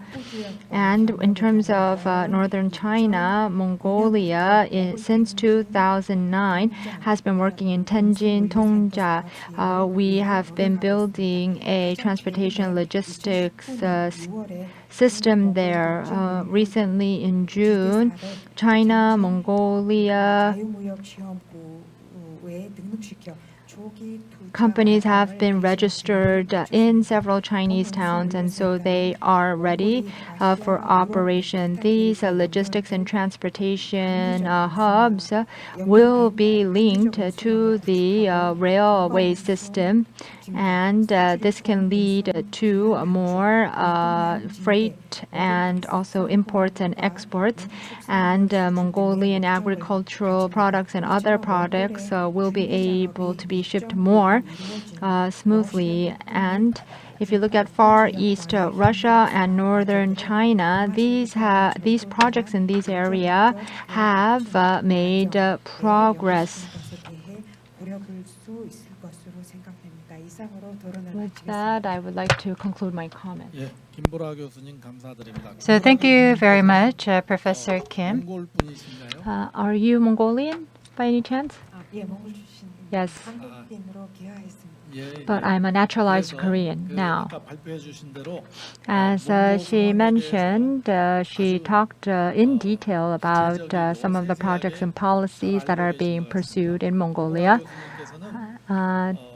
And in terms of northern China, Mongolia, since 2009, has been working in Tenjin, Tongja. We have been building a transportation logistics system there. Recently in June, China, Mongolia, companies have been registered in several Chinese towns, and so they are ready for operation. These logistics and transportation hubs will be linked to the railway system, and this can lead to more freight and also imports and exports. And Mongolian agricultural products and other products will be able to be shipped more smoothly. And if you look at Far East Russia and Northern China, these projects in these areas have made progress. With that, I would like to conclude my comment. 예, 김보라 교수님 감사드립니다. So thank you very much, Professor Kim. 몽골 분이신가요? Are you Mongolian by any chance? Yes, 예, but I'm a naturalized 그래서 Korean now. 아까 발표해 주신 대로 As she mentioned, she talked in detail about some of the projects and policies that are being pursued in Mongolia. 교수님께서는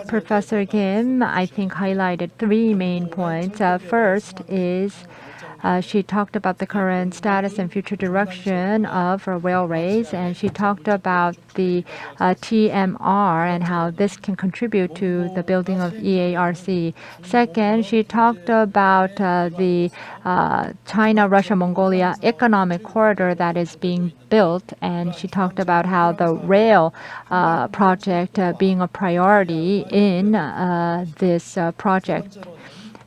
Professor Kim, I think, highlighted three main points. First is she talked about the current status and future direction of railways, and she talked about the TMR and how this can contribute to the building of EARC. Second, she talked about the China, Russia, Mongolia economic corridor that is being built, and she talked about how the rail project being a priority in this project.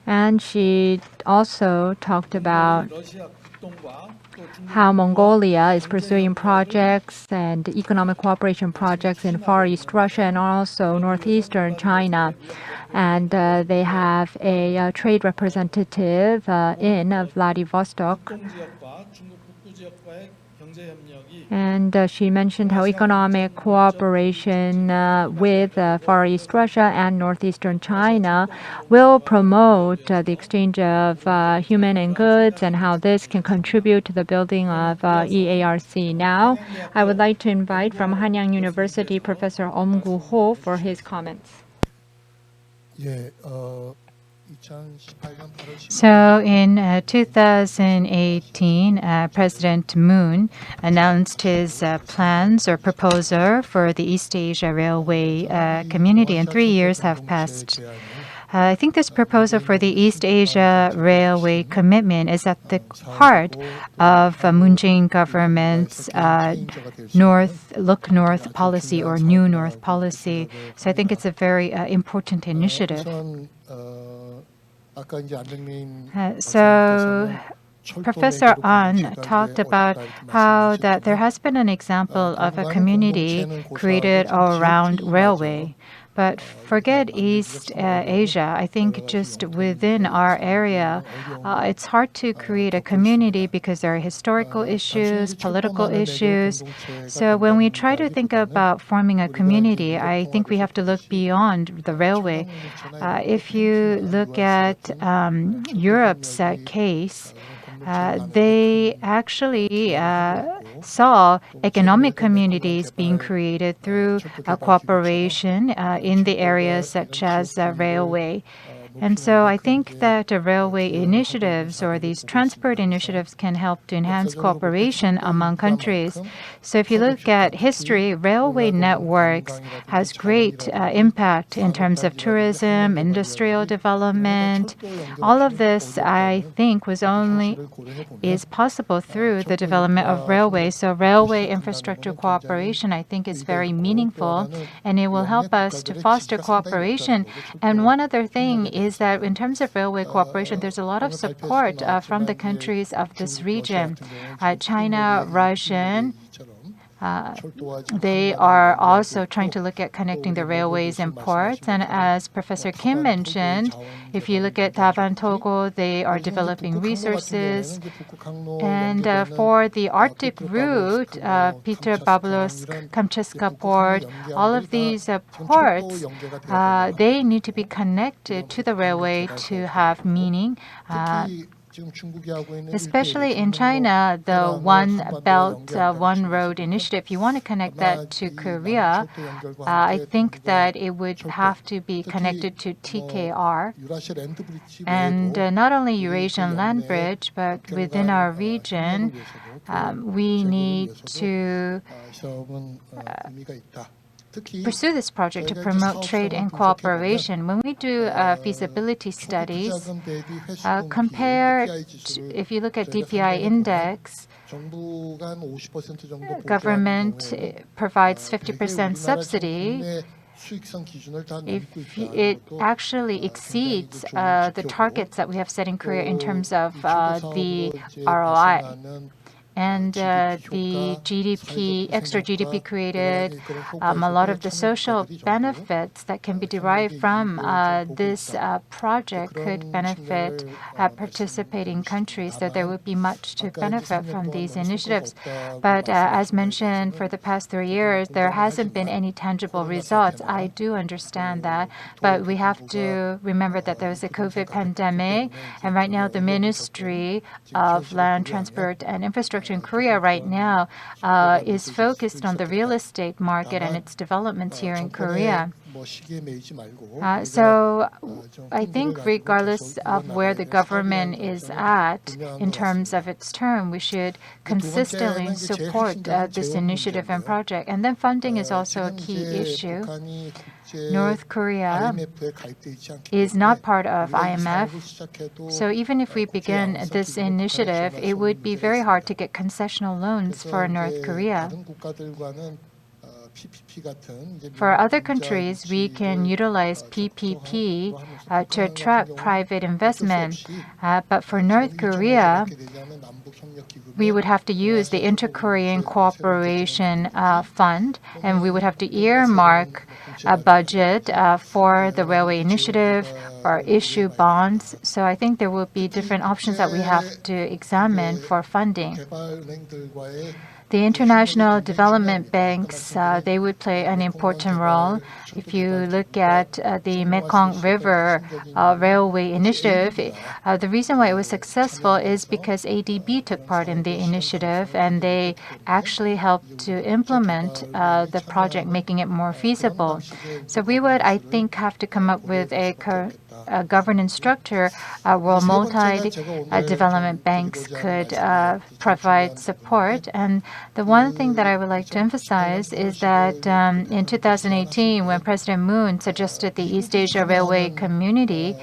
And she also talked about 러시아 국동과 또 중국 how Mongolia is pursuing projects and economic cooperation projects in Far East Russia and also northeastern China. And they have a trade representative in Vladivostok. 지역과 중국 북부 지역과의 경제 협력이 And she mentioned how economic cooperation with Far East Russia and northeastern China will promote the exchange of human and goods, and how this can contribute to the building of EARC. Now, I would like to invite from Hanyang University Professor Gu Ho for his comments. 예, 2018년 8월 So in 2018, President Moon announced his plans or proposal for the East Asia Railway community, and 3 years have passed. I think this proposal for the East Asia Railway commitment is at the heart of Moon Jae-in government's Look North policy or New North policy. So I think it's a very important initiative. So Professor An talked about how that there has been an example of a community created around railway. But forget East Asia. I think just within our area, it's hard to create a community because there are historical issues, political issues. So when we try to think about forming a community, I think we have to look beyond the railway. If you look at Europe's case, they actually saw economic communities being created through cooperation in the areas such as railway. And so I think that railway initiatives or these transport initiatives can help to enhance cooperation among countries. So if you look at history, railway networks has great impact in terms of tourism, industrial development. All of this, I think, is possible through the development of railways. So railway infrastructure cooperation, I think, is very meaningful, and it will help us to foster cooperation. And one other thing is that in terms of railway cooperation, there's a lot of support from the countries of this region. China, Russian, they are also trying to look at connecting the railways and ports. And as Professor Kim mentioned, if you look at Tavan, Togo, they are developing resources. And for the Arctic route, Peter-Pavlovsk, Kamchatka port, all of these ports, they need to be connected to the railway to have meaning. Especially in China, the One Belt, One Road initiative, if you want to connect that to Korea, I think that it would have to be connected to TKR. And not only Eurasian Land Bridge, but within our region, we need to pursue this project to promote trade and cooperation. When we do feasibility studies, if you look at DPI index, government provides 50% subsidy. If it actually exceeds the targets that we have set in Korea in terms of the ROI. And the GDP, extra GDP created, a lot of the social benefits that can be derived from this project could benefit participating countries. So there would be much to benefit from these initiatives. But as mentioned, for the past 3 years, there hasn't been any tangible results. I do understand that. But we have to remember that there's a COVID pandemic. And right now, the Ministry of Land, Transport, and Infrastructure in Korea right now is focused on the real estate market and its developments here in Korea. So I think regardless of where the government is at in terms of its term, we should consistently support this initiative and project. And then funding is also a key issue. North Korea is not part of IMF. So even if we begin this initiative, it would be very hard to get concessional loans for North Korea. For other countries, we can utilize PPP to attract private investment. But for North Korea, we would have to use the Inter-Korean Cooperation Fund, and we would have to earmark a budget for the railway initiative or issue bonds. So I think there will be different options that we have to examine for funding. The international development banks, they would play an important role. If you look at the Mekong River Railway Initiative, the reason why it was successful is because ADB took part in the initiative, and they actually helped to implement the project, making it more feasible. So we would, I think, have to come up with a governance structure where multi-development banks could provide support. And the one thing that I would like to emphasize is that in 2018, when President Moon suggested the East Asia Railway Community,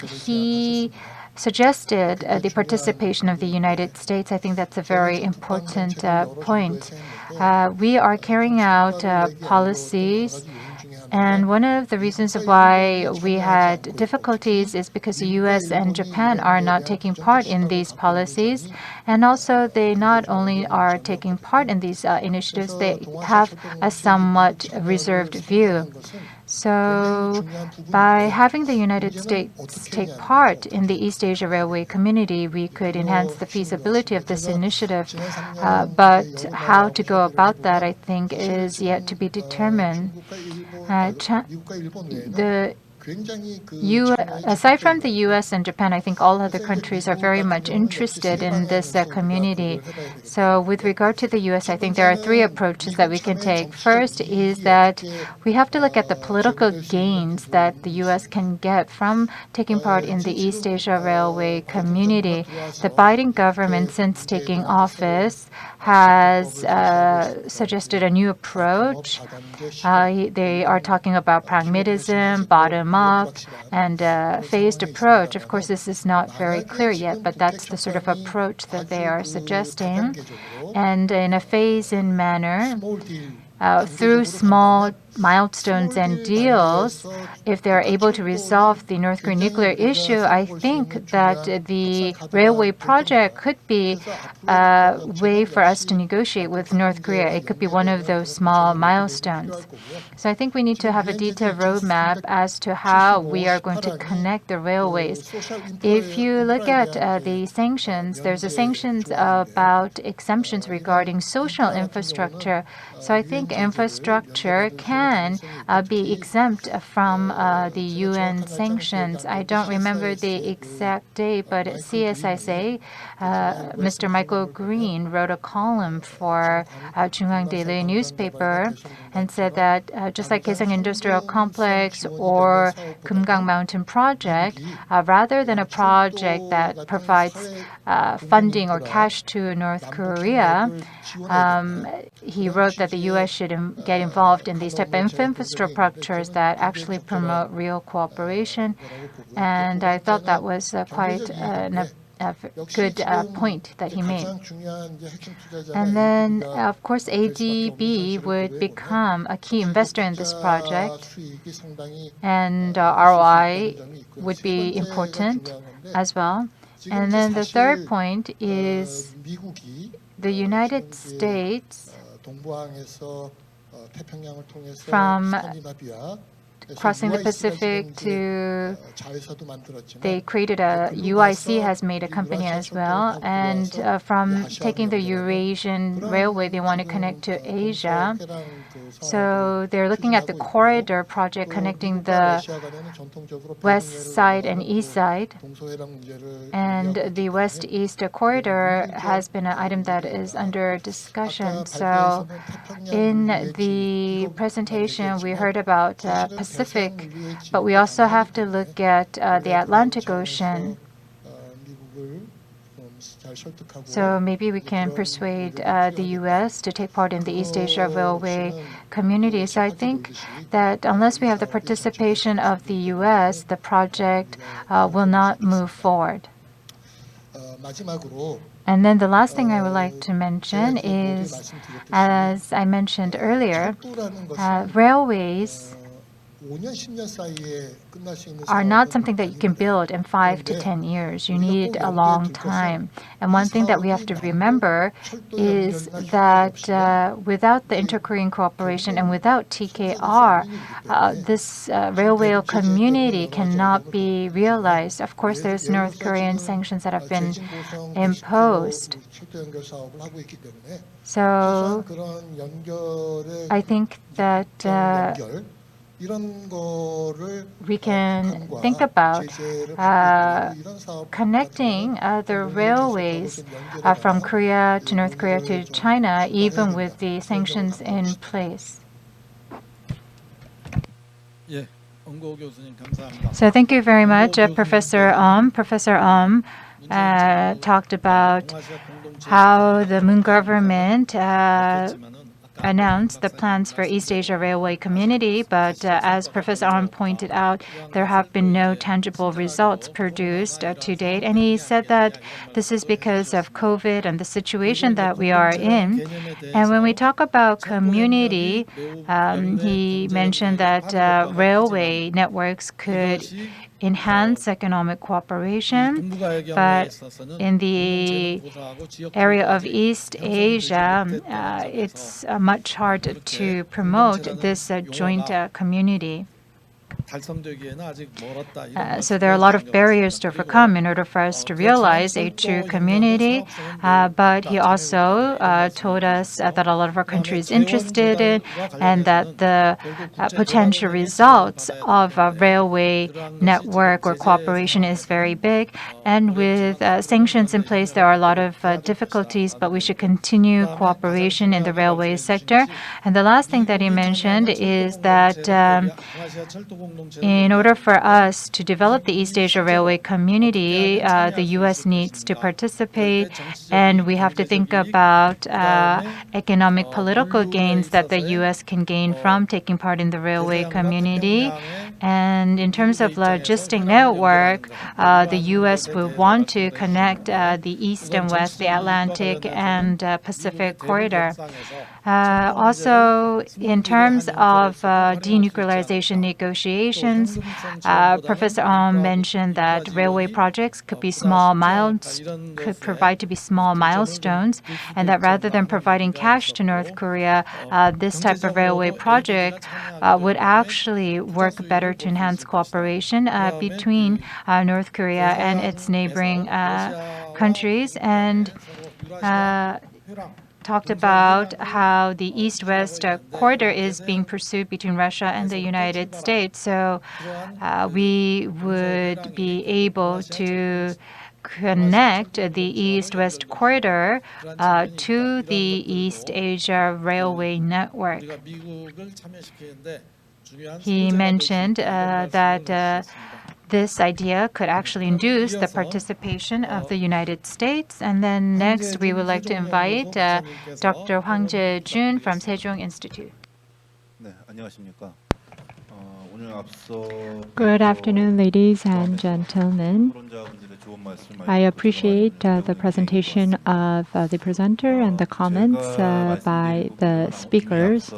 he suggested the participation of the United States. I think that's a very important point. We are carrying out policies. And one of the reasons why we had difficulties is because the U.S. and Japan are not taking part in these policies. And also, they not only are taking part in these initiatives, they have a somewhat reserved view. So by having the United States take part in the East Asia Railway Community, we could enhance the feasibility of this initiative. But how to go about that, I think, is yet to be determined. The Aside from the U.S. and Japan, I think all other countries are very much interested in this community. So with regard to the U.S., I think there are three approaches that we can take. First is that we have to look at the political gains that the U.S. can get from taking part in the East Asia Railway community. The Biden government, since taking office, has suggested a new approach. They are talking about pragmatism, bottom-up, and phased approach. Of course, this is not very clear yet, but that's the sort of approach that they are suggesting. And in a phase-in manner, through small milestones and deals, if they're able to resolve the North Korean nuclear issue, I think that the railway project could be a way for us to negotiate with North Korea. It could be one of those small milestones. So I think we need to have a detailed roadmap as to how we are going to connect the railways. If you look at the sanctions, there's a sanctions about exemptions regarding social infrastructure. So I think infrastructure can be exempt from the UN sanctions. I don't remember the exact date, but at CSISA, Mr. Michael Green wrote a column for Chungang Daily newspaper and said that just like Kaesong Industrial Complex or Kumgang Mountain Project, rather than a project that provides funding or cash to North Korea, he wrote that the U.S. should get involved in these type of infrastructures that actually promote real cooperation. And I thought that was quite a good point that he made. And then, of course, ADB would become a key investor in this project, and ROI would be important as well. And then the third point is the United States, from crossing the Pacific to, they created a, UIC has made a company as well, and from taking the Eurasian Railway, they want to connect to Asia. So they're looking at the corridor project connecting the west side and east side. And the west-east corridor has been an item that is under discussion. So in the presentation, we heard about Pacific, but we also have to look at the Atlantic Ocean. So maybe we can persuade the U.S. to take part in the East Asia Railway community. So I think that unless we have the participation of the U.S., the project will not move forward. And then the last thing I would like to mention is, as I mentioned earlier, railways are not something that you can build in 5 to 10 years. You need a long time. And one thing that we have to remember is that without the inter-Korean cooperation and without TKR, this railway community cannot be realized. Of course, there's North Korean sanctions that have been imposed. So I think that we can think about connecting the railways from Korea to North Korea to China, even with the sanctions in place. So thank you very much, Professor Professor talked about how the Moon government announced the plans for East Asia Railway community, but as Professor Ahn pointed out, there have been no tangible results produced to date. And he said that this is because of COVID and the situation that we are in. And when we talk about community, he mentioned that railway networks could enhance economic cooperation, but in the area of East Asia, it's much harder to promote this joint community. 달성되기에는 아직 멀었다. 이런 So there are a lot of barriers to 그리고, overcome in order for us to realize a true community. But he also told us that a lot of our country is interested in, and that the potential results of a railway network or cooperation is very big. And with sanctions in place, there are a lot of difficulties, but we should continue cooperation in the railway sector. And the last thing that he mentioned is that in order for us to develop the East Asia Railway community, the U.S. needs to participate, and we have to think about economic political gains that the U.S. can gain from taking part in the railway community. And in terms of logistic network, the U.S. will want to connect the East and West, the Atlantic and Pacific corridor. Also, in terms of denuclearization negotiations, Professor Ahn mentioned that railway projects could provide to be small milestones, and that rather than providing cash to North Korea, this type of railway project would actually work better to enhance cooperation between North Korea and its neighboring countries, and talked about how the East-West corridor is being pursued between Russia and the United States. So we would be able to connect the East-West corridor to the East Asia Railway network. He mentioned that this idea could actually induce the participation of the United States. And then next, we would like to invite Dr. Huang De Jun from Sejong Institute. 네, 안녕하십니까. 오늘 앞서 Good afternoon, ladies and gentlemen. 토론자분들의 좋은 말씀 I appreciate the presentation of the presenter and the comments by the speakers.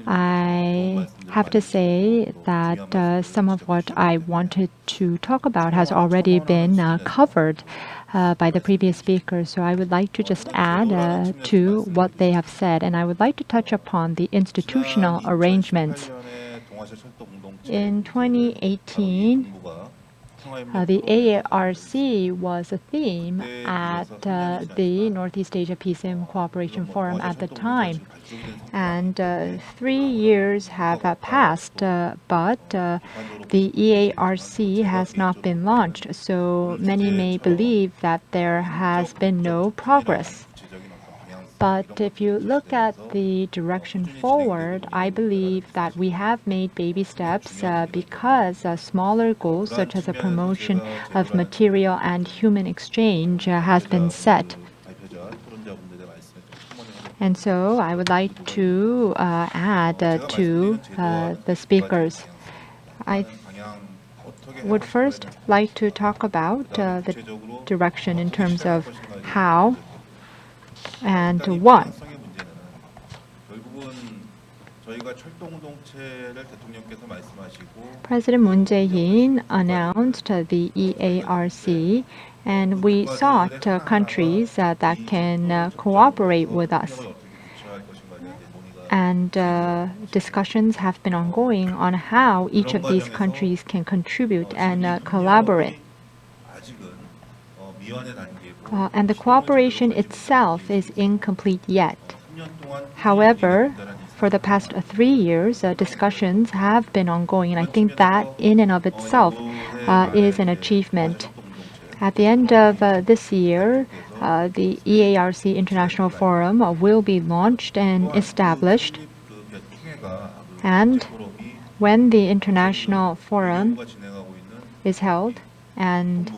I have to say that some of what I wanted to talk about has already been covered by the previous speakers. So I would like to just add to what they have said, and I would like to touch upon the institutional arrangements. In 2018, the AARC was a theme at the Northeast Asia Peace and Cooperation Forum at the time. And 3 years have passed, but the EARC has not been launched. So many may believe that there has been no progress. But if you look at the direction forward, I believe that we have made baby steps because smaller goals, such as a promotion of material and human exchange, has been set. And so I would like to add to the speakers. I would first like to talk about the direction in terms of how and what. President Moon Jae-in announced the EARC, and we sought countries that can cooperate with us. And discussions have been ongoing on how each of these countries can contribute and collaborate. And the cooperation itself is incomplete yet. However, for the past 3 years, discussions have been ongoing, and I think that in and of itself is an achievement. At the end of this year, the EARC International Forum will be launched and established. And when the International Forum is held, and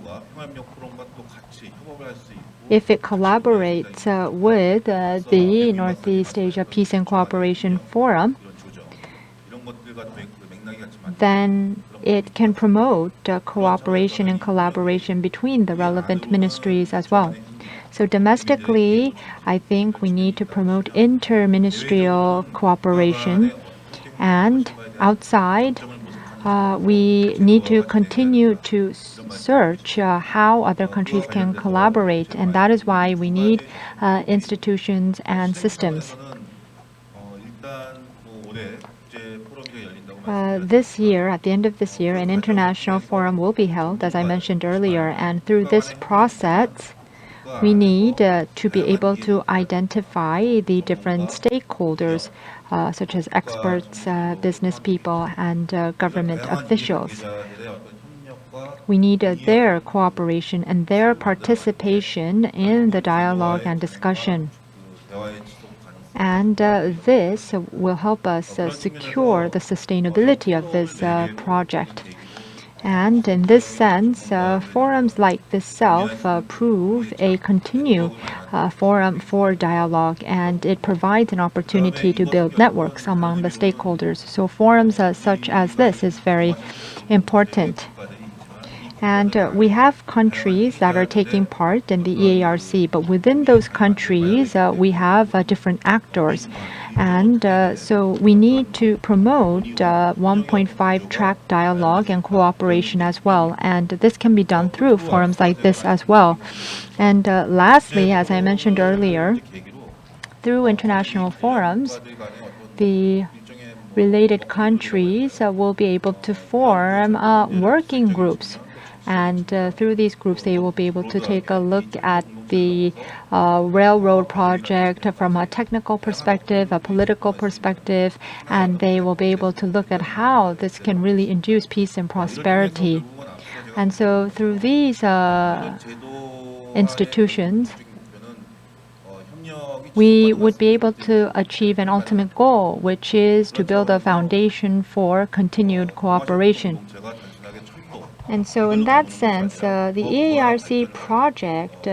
if it collaborates with the Northeast Asia Peace and Cooperation Forum, then it can promote cooperation and collaboration between the relevant ministries as well. So domestically, I think we need to promote interministerial cooperation, and outside, we need to continue to search how other countries can collaborate, and that is why we need institutions and systems. this year, at the end of this year, an international forum will be held, as I mentioned earlier, and through this process, we need to be able to identify the different stakeholders, such as experts, business people, and government officials. We need their cooperation and their participation in the dialogue and discussion. And this will help us secure the sustainability of this project. And in this sense, forums like this prove a continued forum for dialogue, and it provides an opportunity to build networks among the stakeholders. So forums such as this is very important. And we have countries that are taking part in the EARC, but within those countries, we have different actors. And so we need to promote 1.5 track dialogue and cooperation as well. And this can be done through forums like this as well. And lastly, as I mentioned earlier, through international forums, the related countries will be able to form working groups. And through these groups, they will be able to take a look at the railroad project from a technical perspective, a political perspective, and they will be able to look at how this can really induce peace and prosperity. And so through these institutions, we would be able to achieve an ultimate goal, which is to build a foundation for continued cooperation. And so in that sense, the EARC project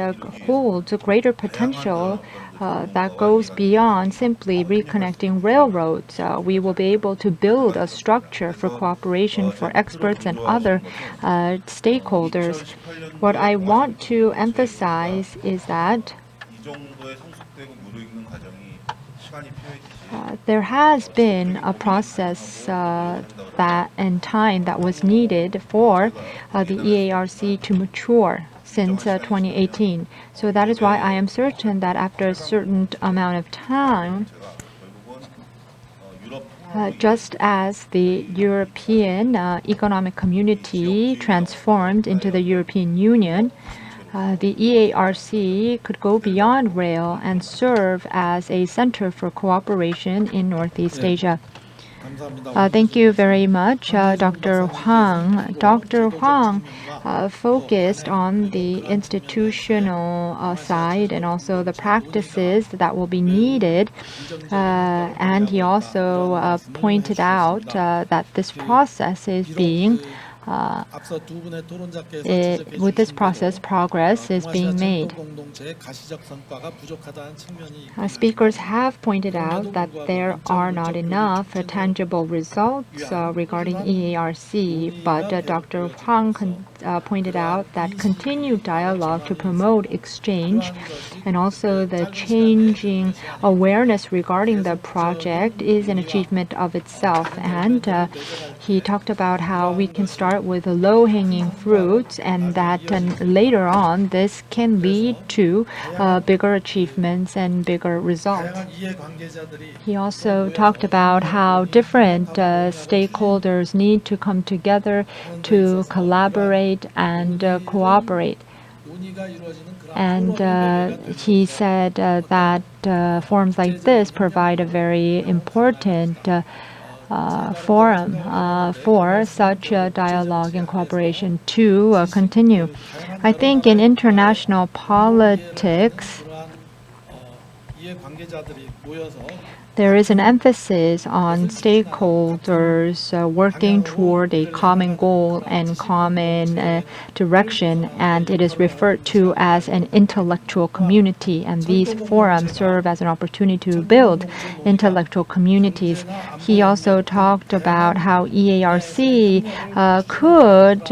holds a greater potential that goes beyond simply reconnecting railroads. We will be able to build a structure for cooperation for experts and other stakeholders. What I want to emphasize is that there has been a process that and time that was needed for the EARC to mature since 2018. So that is why I am certain that after a certain amount of time, just as the European Economic Community transformed into the European Union, the EARC could go beyond rail and serve as a center for cooperation in Northeast Asia. Thank you very much, Dr. Huang. Dr. Huang focused on the institutional side and also the practices that will be needed. And he also pointed out that this process is being with this process, progress is being made. Speakers have pointed out that there are not enough tangible results regarding EARC, but Dr. Huang pointed out that continued dialogue to promote exchange and also the changing awareness regarding the project is an achievement of itself. And he talked about how we can start with the low-hanging fruits and that later on this can lead to bigger achievements and bigger results. He also talked about how different stakeholders need to come together to collaborate and cooperate. And he said that forums like this provide a very important forum for such dialogue and cooperation to continue. I think in international politics, there is an emphasis on stakeholders working toward a common goal and common direction, and it is referred to as an intellectual community. And these forums serve as an opportunity to build intellectual communities. He also talked about how EARC could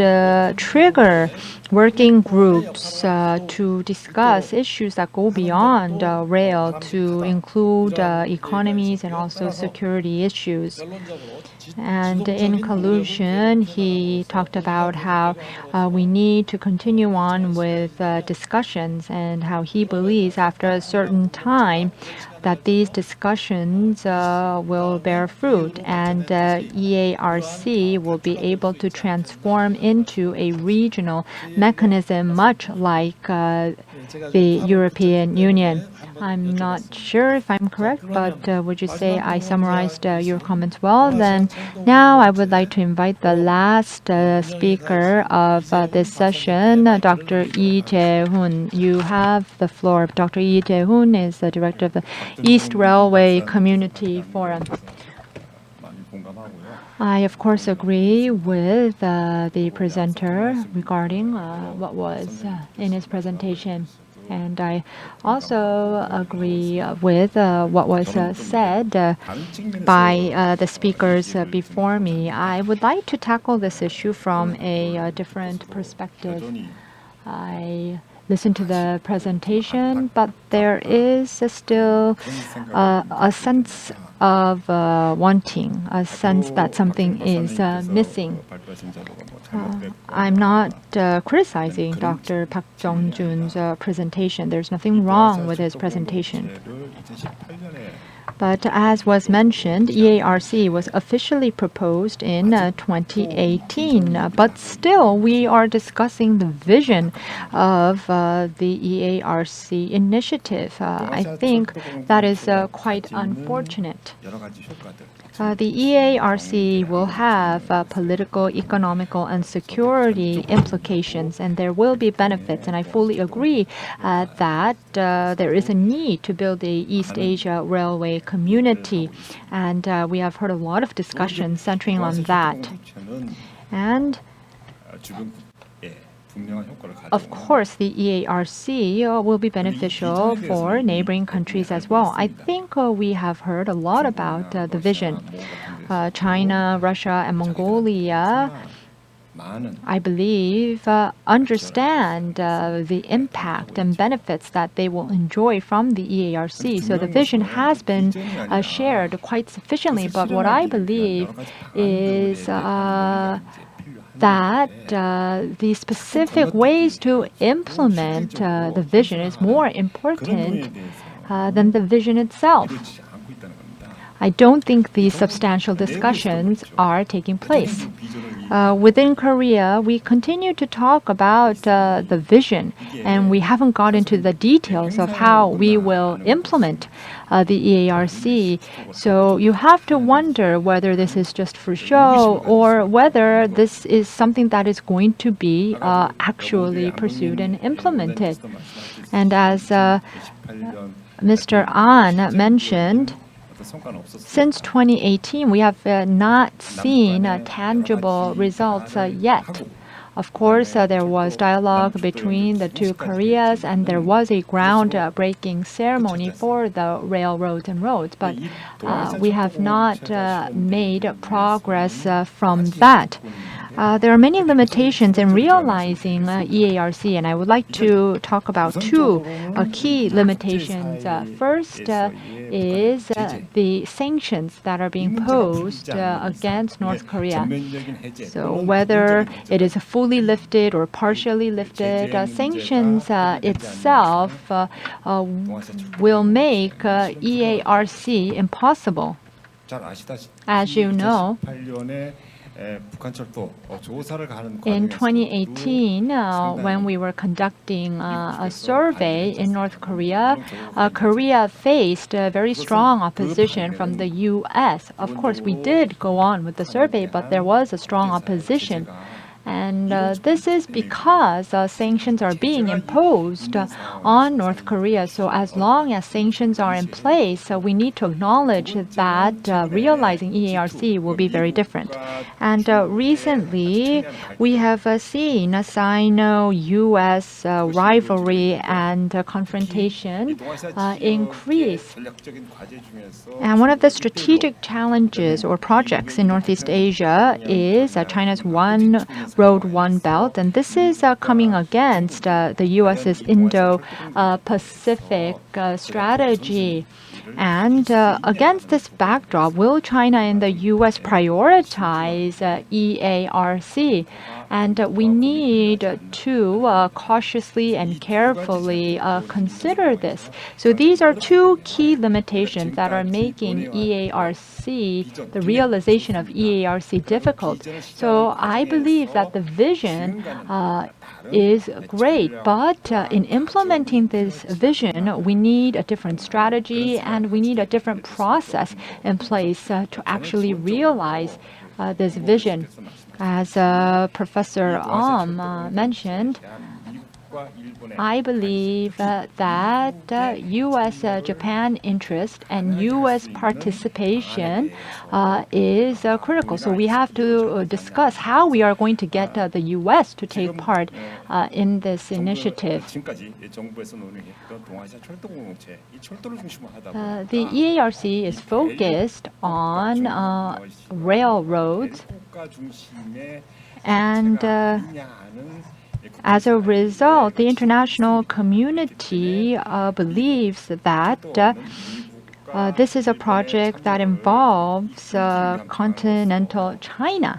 trigger working groups to discuss issues that go beyond rail to include economy economies and also security issues. 결론적으로 And in conclusion, he talked about how we need to continue on with discussions and how he believes after a certain time that these discussions will bear fruit and EARC will be able to transform into a regional mechanism much like the European Union. I'm not sure if I'm correct, but would you say I summarized your comments well? Then now I would like to invite the last speaker of this session, Dr. E Jay Hoon. You have the floor. Dr. E Jay Hoon is the director of the East Railway Community Forum. I, of course, agree with the presenter regarding what was in his presentation. And I also agree with what was said by the speakers before me. I would like to tackle this issue from a different perspective. I listened to the presentation, but there is still a sense of wanting, a sense that something is missing. I'm not criticizing Dr. Park Jung-jun's presentation. There's nothing wrong with his presentation. But as was mentioned, EARC was officially proposed in 2018. But still, we are discussing the vision of the EARC initiative. I think that is quite unfortunate. The EARC will have political, economical, and security implications, and there will be benefits. And I fully agree that there is a need to build the East Asia Railway community, and we have heard a lot of discussions centering on that. And of course, the EARC will be beneficial for neighboring countries as well. I think we have heard a lot about the vision. China, Russia, and Mongolia, I believe, understand the impact and benefits that they will enjoy from the EARC. So the vision has been shared quite sufficiently. But what I believe is that the specific ways to implement the vision is more important than the vision itself. I don't think these substantial discussions are taking place. Within Korea, we continue to talk about the vision, and we haven't got into the details of how we will implement the EARC. So you have to wonder whether this is just for show or whether this is something that is going to be actually pursued and implemented. And as Mr. An mentioned, since 2018, we have not seen tangible results yet. Of course, there was dialogue between the two Koreas, and there was a groundbreaking ceremony for the railroads and roads, but we have not made progress from that. There are many limitations in realizing EARC, and I would like to talk about two key limitations. First is the sanctions that are being posed against North Korea. So whether it is fully lifted or partially lifted, sanctions itself will make EARC impossible. As you know, in 2018, when we were conducting a survey in North Korea, Korea faced very strong opposition from the U.S. Of course, we did go on with the survey, but there was a strong opposition. And this is because sanctions are being imposed on North Korea. So as long as sanctions are in place, we need to acknowledge that realizing EARC will be very different. And recently, we have seen a Sino-U.S. rivalry and confrontation increase. And one of the strategic challenges or projects in Northeast Asia is China's One Road One Belt, and this is coming against the U.S.'s Indo-Pacific strategy. And against this backdrop, will China and the U.S. prioritize EARC? And we need to cautiously and carefully consider this. So these are two key limitations that are making EARC, the realization of EARC, difficult. So I believe that the vision is great, but in implementing this vision, we need a different strategy and we need a different process in place to actually realize this vision. As Professor mentioned, I believe that U.S.-Japan interest and U.S. participation is critical. So we have to discuss how we are going to get the U.S. to take part in this initiative. The EARC is focused on railroads, and as a result, the international community believes that this is a project that involves continental China.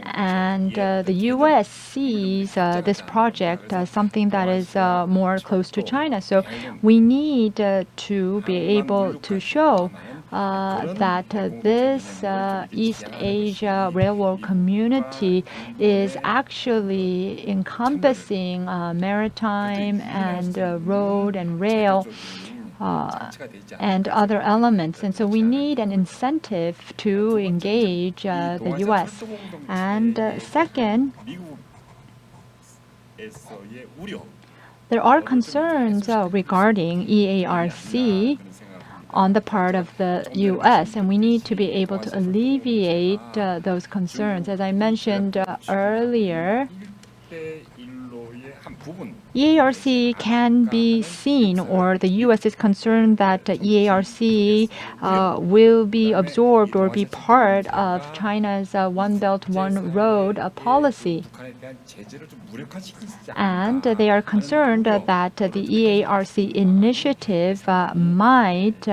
And the U.S. sees this project as something that is more close to China. So we need to be able to show that this East Asia Railroad community is actually encompassing maritime and road and rail and other elements. And so we need an incentive to engage the U.S. And second, there are concerns regarding EARC on the part of the U.S., and we need to be able to alleviate those concerns. As I mentioned earlier, EARC can be seen, or the U.S. is concerned that EARC will be absorbed or be part of China's One Belt, One Road policy. And they are concerned that the EARC initiative might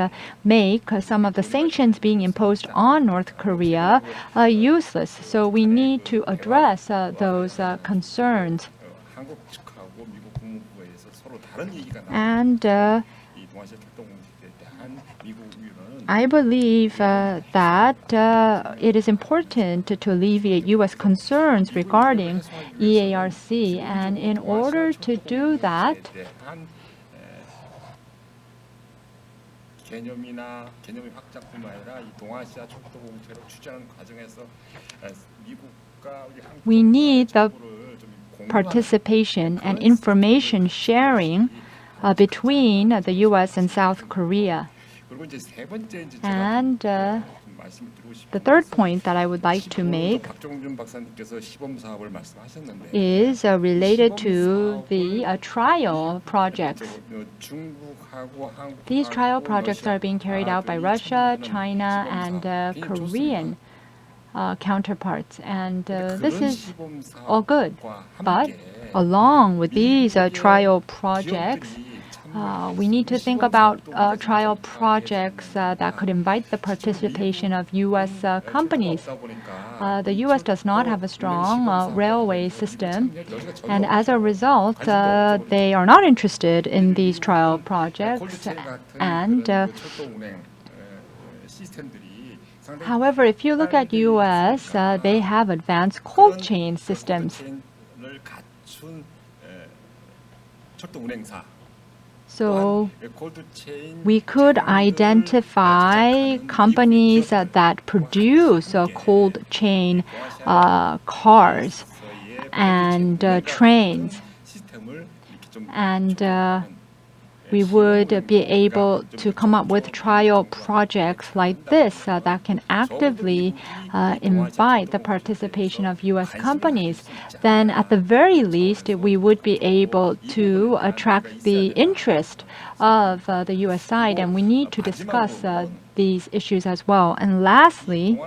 make some of the sanctions being imposed on North Korea useless. So we need to address those concerns. And I believe that it is important to alleviate U.S. concerns regarding EARC. And in order to do that, we need the participation and information sharing between the U.S. and South Korea. And the third point that I would like to make is related to the trial projects. These trial projects are being carried out by Russia, China, and Korean counterparts, and this is all good. But along with these trial projects, we need to think about trial projects that could invite the participation of U.S. companies. The U.S. does not have a strong railway system, and as a result, they are not interested in these trial projects. And however, if you look at U.S., they have advanced cold chain systems. So we could identify companies that produce cold chain cars and trains. And we would be able to come up with trial projects like this that can actively invite the participation of U.S. companies. Then at the very least, we would be able to attract the interest of the U.S. side, and we need to discuss these issues as well. And lastly,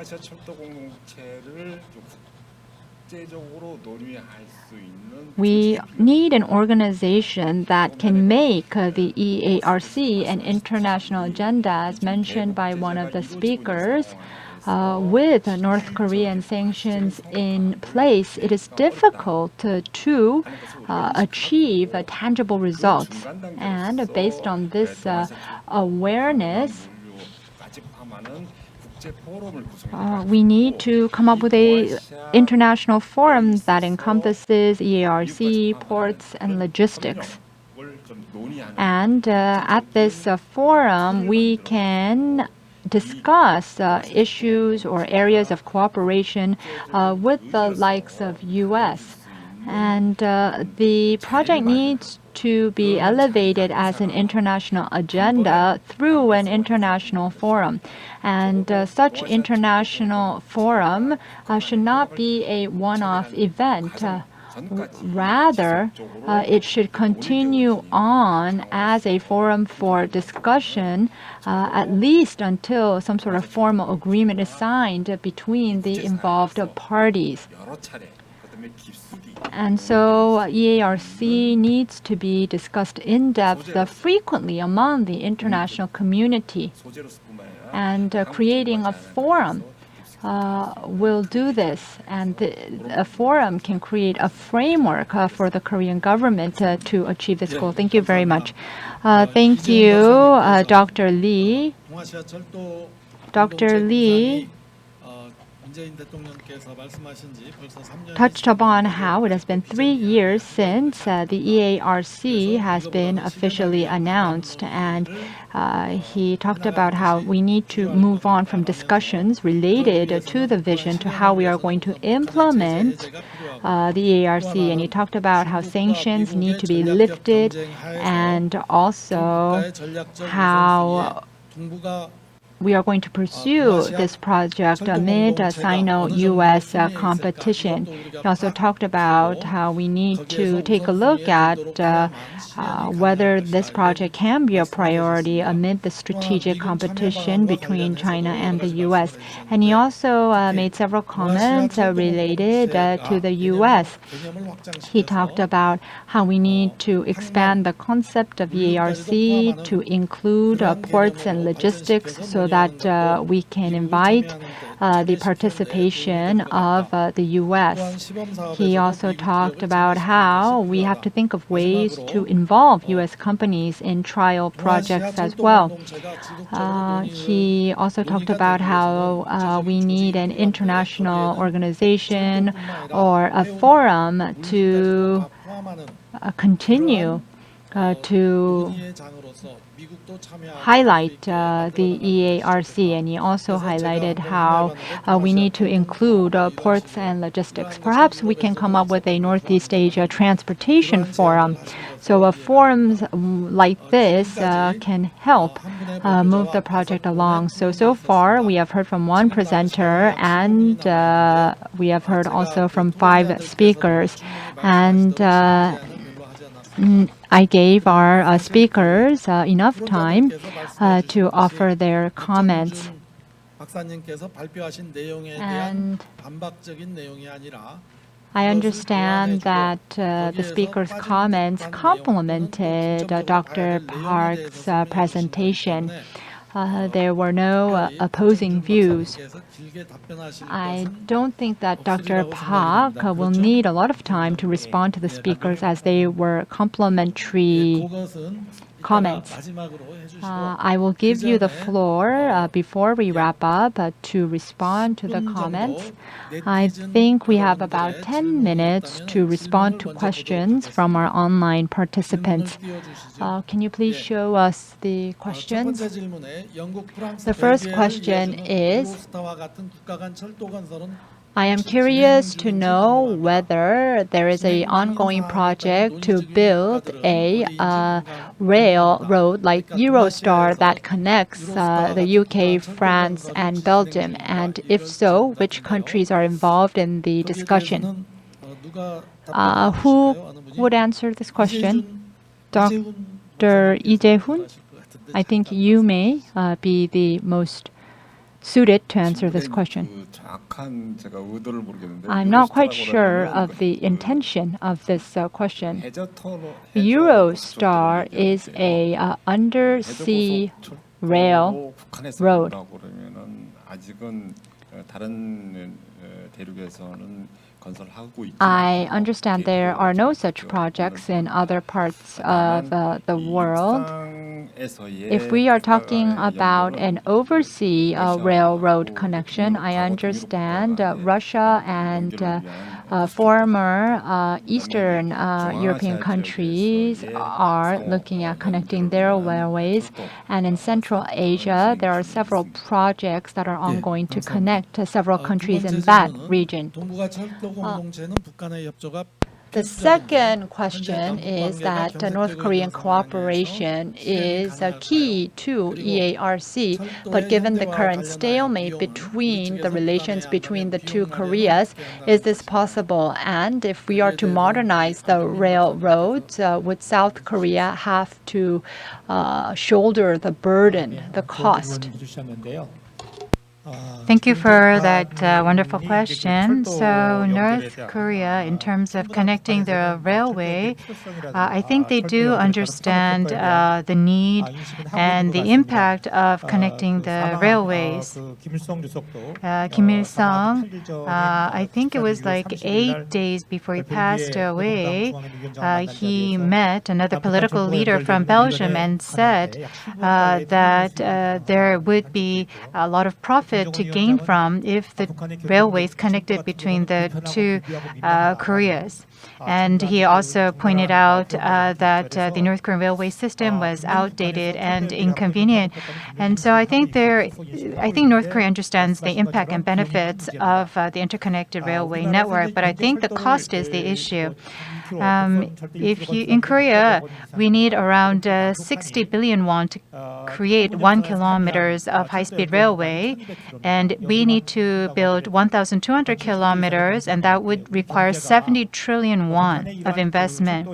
We need an organization that can make the EARC an international agenda, as mentioned by one of the speakers. With North Korean sanctions in place, it is difficult to achieve tangible results. And based on this awareness, we need to come up with an international forum that encompasses EARC, ports, and logistics. And at this forum, we can discuss issues or areas of cooperation with the likes of U.S. And the project needs to be elevated as an international agenda through an international forum. And such international forum should not be a one-off event. Rather, it should continue on as a forum for discussion, at least until some sort of formal agreement is signed between the involved parties. And so EARC needs to be discussed in depth frequently among the international community. And creating a forum will do this, and a forum can create a framework for the Korean government to achieve this goal. Thank you very much. Thank you, Dr. Lee. Dr. Lee touched upon how it has been 3 years since the EARC has been officially announced, and he talked about how we need to move on from discussions related to the vision to how we are going to implement the EARC, and he talked about how sanctions need to be lifted and also how we are going to pursue this project amid Sino-U.S. competition. He also talked about how we need to take a look at whether this project can be a priority amid the strategic competition between China and the U.S. And he also made several comments related to the U.S. He talked about how we need to expand the concept of EARC to include ports and logistics so that we can invite the participation of the U.S. He also talked about how we have to think of ways to involve U.S. companies in trial projects as well. He also talked about how we need an international organization or a forum to continue to highlight the EARC, and he also highlighted how we need to include ports and logistics. Perhaps we can come up with a Northeast Asia transportation forum. So forums like this can help move the project along. So far we have heard from one presenter, and we have heard also from 5 speakers. And I gave our speakers enough time to offer their comments. And I understand that the speaker's comments complemented Dr. Park's presentation. There were no opposing views. I don't think that Dr. Park will need a lot of time to respond to the speakers, as they were complementary comments. I will give you the floor before we wrap up to respond to the comments. I think we have about 10 minutes to respond to questions from our online participants. Can you please show us the questions? The first question is, I am curious to know whether there is an ongoing project to build a railroad like Eurostar that connects the UK, France, and Belgium, and if so, which countries are involved in the discussion? Who would answer this question? Dr. E Jay Hoon? I think you may be the most suited to answer this question. I'm not quite sure of the intention of this question. Eurostar is a undersea railroad. I understand there are no such projects in other parts of the world. If we are talking about an overseas railroad connection, I understand Russia and former Eastern European countries are looking at connecting their railways. And in Central Asia, there are several projects that are ongoing to connect several countries in that region. 동북아 철도 공동체는 북한의 협조가 The second question is that North Korean cooperation is key to EARC, but given the current stalemate between the relations between the two Koreas, is this possible? And if we are to modernize the railroads, would South Korea have to shoulder the burden, the cost? Thank you for that wonderful question. So North Korea, in terms of connecting the railway, I think they do understand the need and the impact of connecting the railways. Kim Il-sung, I think it was like 8 days before he passed away, he met another political leader from Belgium and said that there would be a lot of profit to gain from if the railways connected between the two Koreas. And he also pointed out that the North Korean railway system was outdated and inconvenient. And so I think North Korea understands the impact and benefits of the interconnected railway network, but I think the cost is the issue. In Korea, we need around 60 billion won to create 1 kilometers of high-speed railway, and we need to build 1,200 kilometers, and that would require 70 trillion won of investment.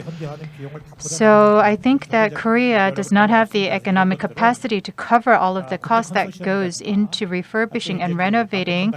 So I think that Korea does not have the economic capacity to cover all of the costs that goes into refurbishing and renovating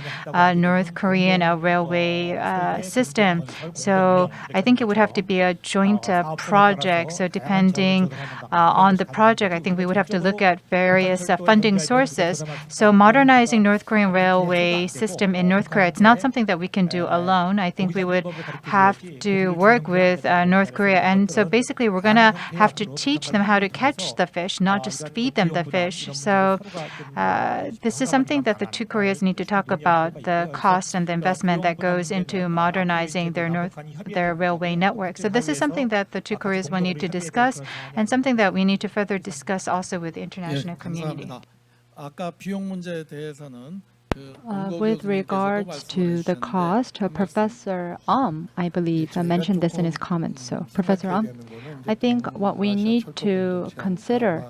North Korean railway system. So I think it would have to be a joint project. So depending on the project, I think we would have to look at various funding sources. So modernizing North Korean railway system in North Korea, it's not something that we can do alone. I think we would have to work with North Korea. And so basically, we're going to have to teach them how to catch the fish, not just feed them the fish. So this is something that the two Koreas need to talk about, the cost and the investment that goes into modernizing their railway network. So this is something that the two Koreas will need to discuss, and something that we need to further discuss also with the international community. 아까 비용 문제에 대해서는 With regards to the cost, Professor I believe, mentioned this in his comments. So, Professor I think what we need to consider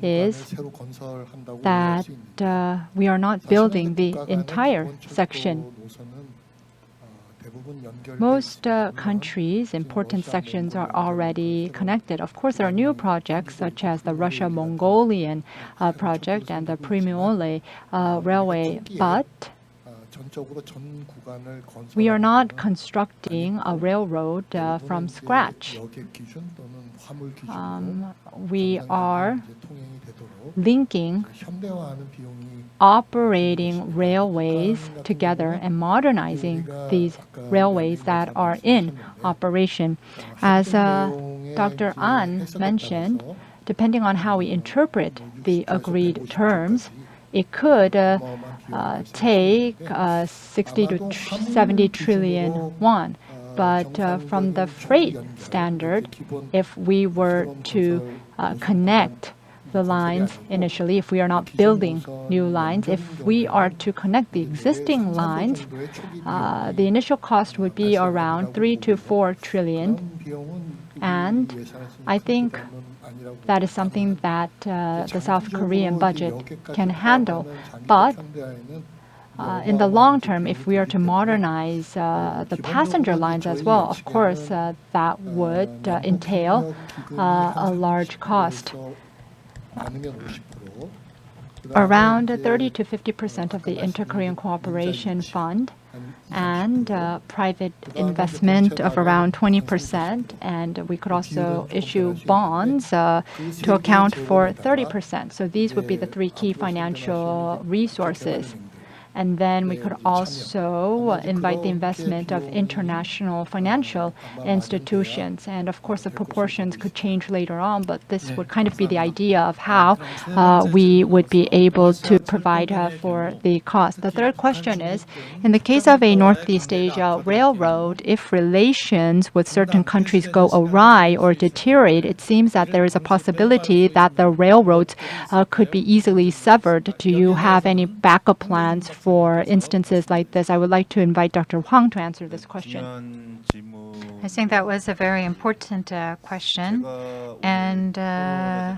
is that we are not building the entire section. Most countries' important sections are already connected. Of course, there are new projects such as the Russia-Mongolian project and the Peninsula railway, but we are not constructing a railroad from scratch. We are linking operating railways together and modernizing these railways that are in operation. As Dr. An mentioned, depending on how we interpret the agreed terms, it could take 60 to 70 trillion won. But from the freight standard, if we were to connect the lines initially, if we are not building new lines, if we are to connect the existing lines, the initial cost would be around 3 to 4 trillion. And I think that is something that the South Korean budget can handle. But in the long term, if we are to modernize the passenger lines as well, of course, that would entail a large cost. around 30 to 50% of the Inter-Korean Cooperation Fund and private investment of around 20%, and we could also issue bonds to account for 30%. So these would be the three key financial resources. And then we could also invite the investment of international financial institutions. And of course, the proportions could change later on, but this would kind of be the idea of how we would be able to provide for the cost. The third question is, in the case of a Northeast Asia railroad, if relations with certain countries go awry or deteriorate, it seems that there is a possibility that the railroads could be easily severed. Do you have any backup plans for instances like this? I would like to invite Dr. Huang to answer this question. I think that was a very important question, and I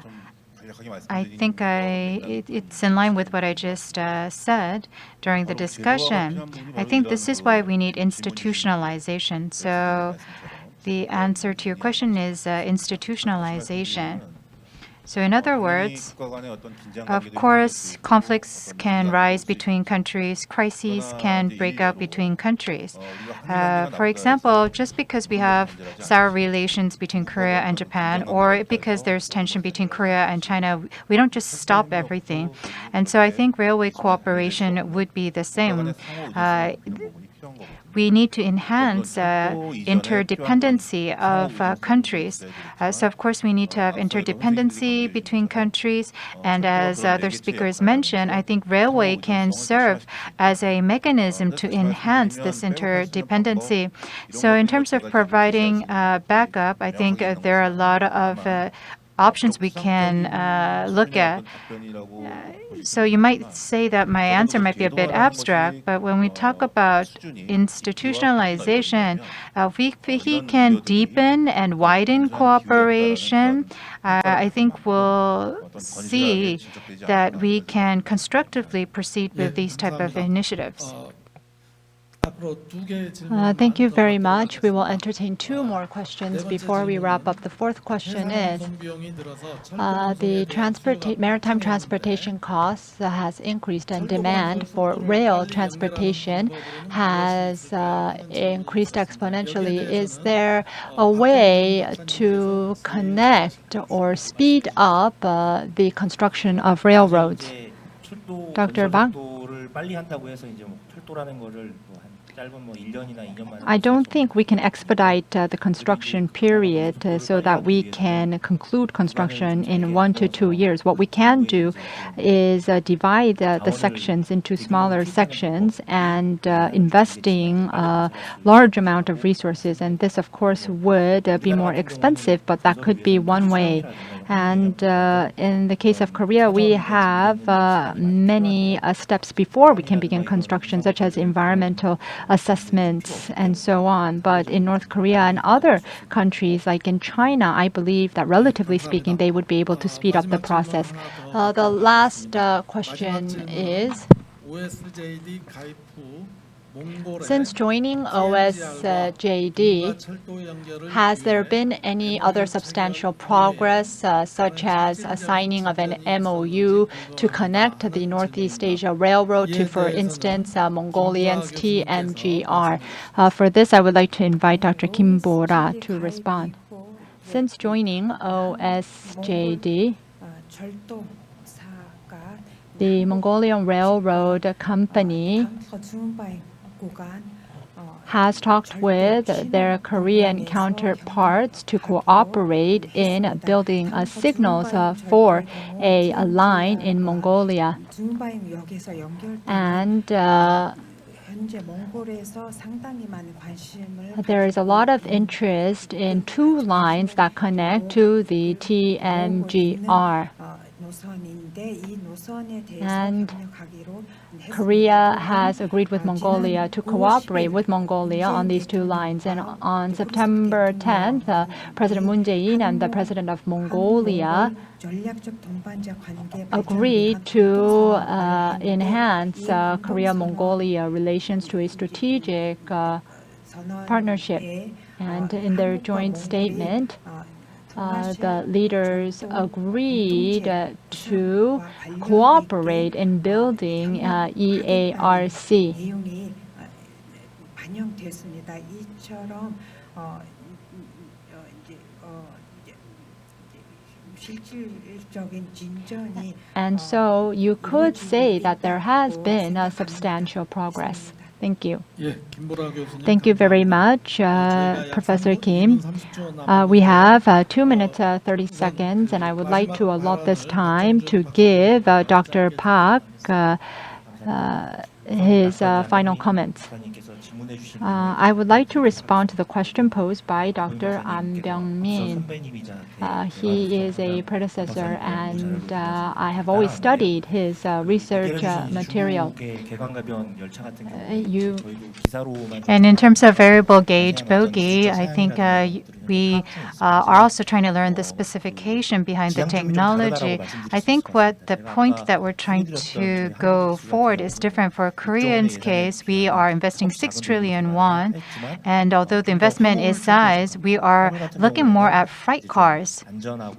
think it's in line with what I just said during the discussion. I think this is why we need institutionalization. So the answer to your question is institutionalization. So in other words, of course, conflicts can rise between countries, crises can break out between countries. For example, just because we have sour relations between Korea and Japan, or because there's tension between Korea and China, we don't just stop everything. And so I think railway cooperation would be the same. We need to enhance interdependency of countries. So of course we need to have interdependency between countries, and as other speakers mentioned, I think railway can serve as a mechanism to enhance this interdependency. So in terms of providing backup, I think there are a lot of options we can look at. So you might say that my answer might be a bit abstract, but when we talk about institutionalization, if we can deepen and widen cooperation, I think we'll see that we can constructively proceed with these type of initiatives. Thank you very much. We will entertain two more questions before we wrap up. The fourth question is, the maritime transportation costs has increased and demand for rail transportation has increased exponentially. Is there a way to connect or speed up the construction of railroads? Dr. Bang? I don't think we can expedite the construction period so that we can conclude construction in 1 to 2 years. What we can do is divide the sections into smaller sections and investing a large amount of resources. And this, of course, would be more expensive, but that could be one way. And in the case of Korea, we have many steps before we can begin construction, such as environmental assessments and so on. But in North Korea and other countries, like in China, I believe that relatively speaking, they would be able to speed up the process. The last question is, since joining OSJD, has there been any other substantial progress, such as a signing of an MOU to connect the Northeast Asia Railroad to, for instance, Mongolia's TMGR? For this, I would like to invite Dr. Kim Bo-ra to respond. Since joining OSJD, the Mongolian Railroad Company has talked with their Korean counterparts to cooperate in building signals for a line in Mongolia. And there is a lot of interest in 2 lines that connect to the TMGR. And Korea has agreed with Mongolia to cooperate with Mongolia on these 2 lines. And on September 10th, President Moon Jae-in and the President of Mongolia agreed to enhance Korea-Mongolia relations to a strategic partnership. And in their joint statement, the leaders agreed to cooperate in building EARC. 내용이 반영됐습니다. 이처럼 실질적인 진전이 And so you could say that there has been a substantial progress. Thank you. 예, 김보라 교수님. Thank you very much, Professor Kim. We have 2 minutes 30 seconds, and I would like to allot this time to give Dr. Park his final comments. I would like to respond to the question posed by Dr. An Byung-min. He is a predecessor, and I have always studied his research material. And in terms of variable gauge bogey, I think we are also trying to learn the specification behind the technology. I think what the point that we're trying to go forward is different. For Korea's case, we are investing 6 trillion won, and although the investment is size, we are looking more at freight cars.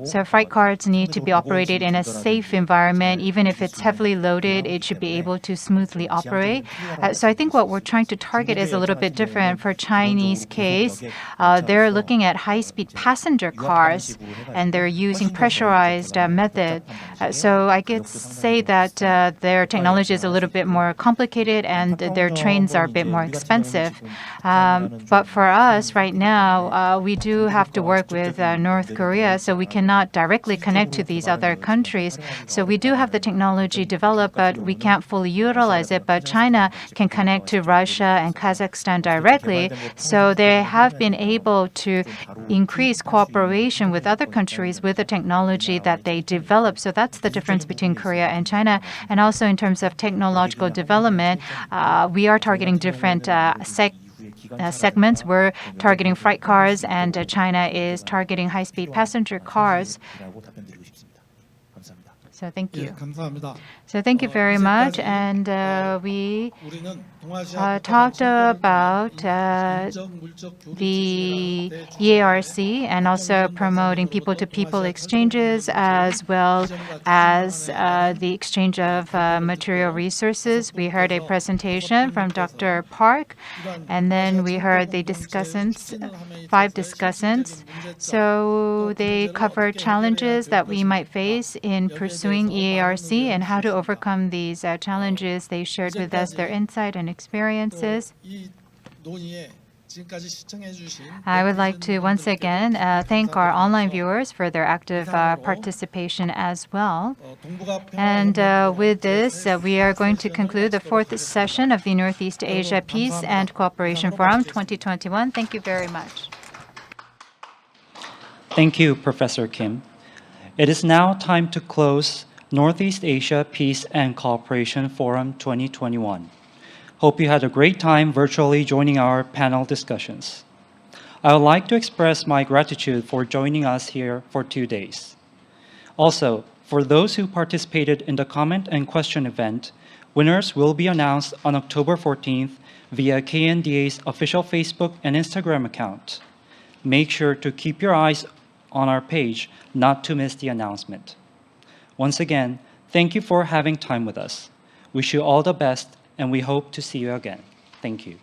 So freight cars need to be operated in a safe environment. Even if it's heavily loaded, it should be able to smoothly operate. So I think what we're trying to target is a little bit different. For Chinese case, they're looking at high-speed passenger cars, and they're using pressurized method. So I could say that their technology is a little bit more complicated, and their trains are a bit more expensive. But for us right now, we do have to work with North Korea, so we cannot directly connect to these other countries. So we do have the technology developed, but we can't fully utilize it. But China can connect to Russia and Kazakhstan directly. So they have been able to increase cooperation with other countries with the technology that they develop. So that's the difference between Korea and China. And also in terms of technological development, we are targeting different segments. We're targeting freight cars, and China is targeting high-speed passenger cars. So thank 예, you. 감사합니다. So thank you very much. And we talked about the EARC and also promoting people-to-people exchanges, as well as the exchange of material resources. We heard a presentation from Dr. Park, and then we heard the discussants, 5 discussants. So they covered challenges that we might face in pursuing EARC and how to overcome these challenges. They shared with us their insight and experiences. 이 논의에 지금까지 시청해 주신 I would like to once again thank our online viewers for their active participation as well. And with this, we are going to conclude the 4th session of the Northeast Asia Peace and Cooperation Forum 2021. Thank you very much. Thank you, Professor Kim. It is now time to close Northeast Asia Peace and Cooperation Forum 2021. Hope you had a great time virtually joining our panel discussions. I would like to express my gratitude for joining us here for 2 days. Also, for those who participated in the comment and question event, winners will be announced on October 14th via KNDA's official Facebook and Instagram account. Make sure to keep your eyes on our page not to miss the announcement. Once again, thank you for having time with us. Wish you all the best, and we hope to see you again. Thank you.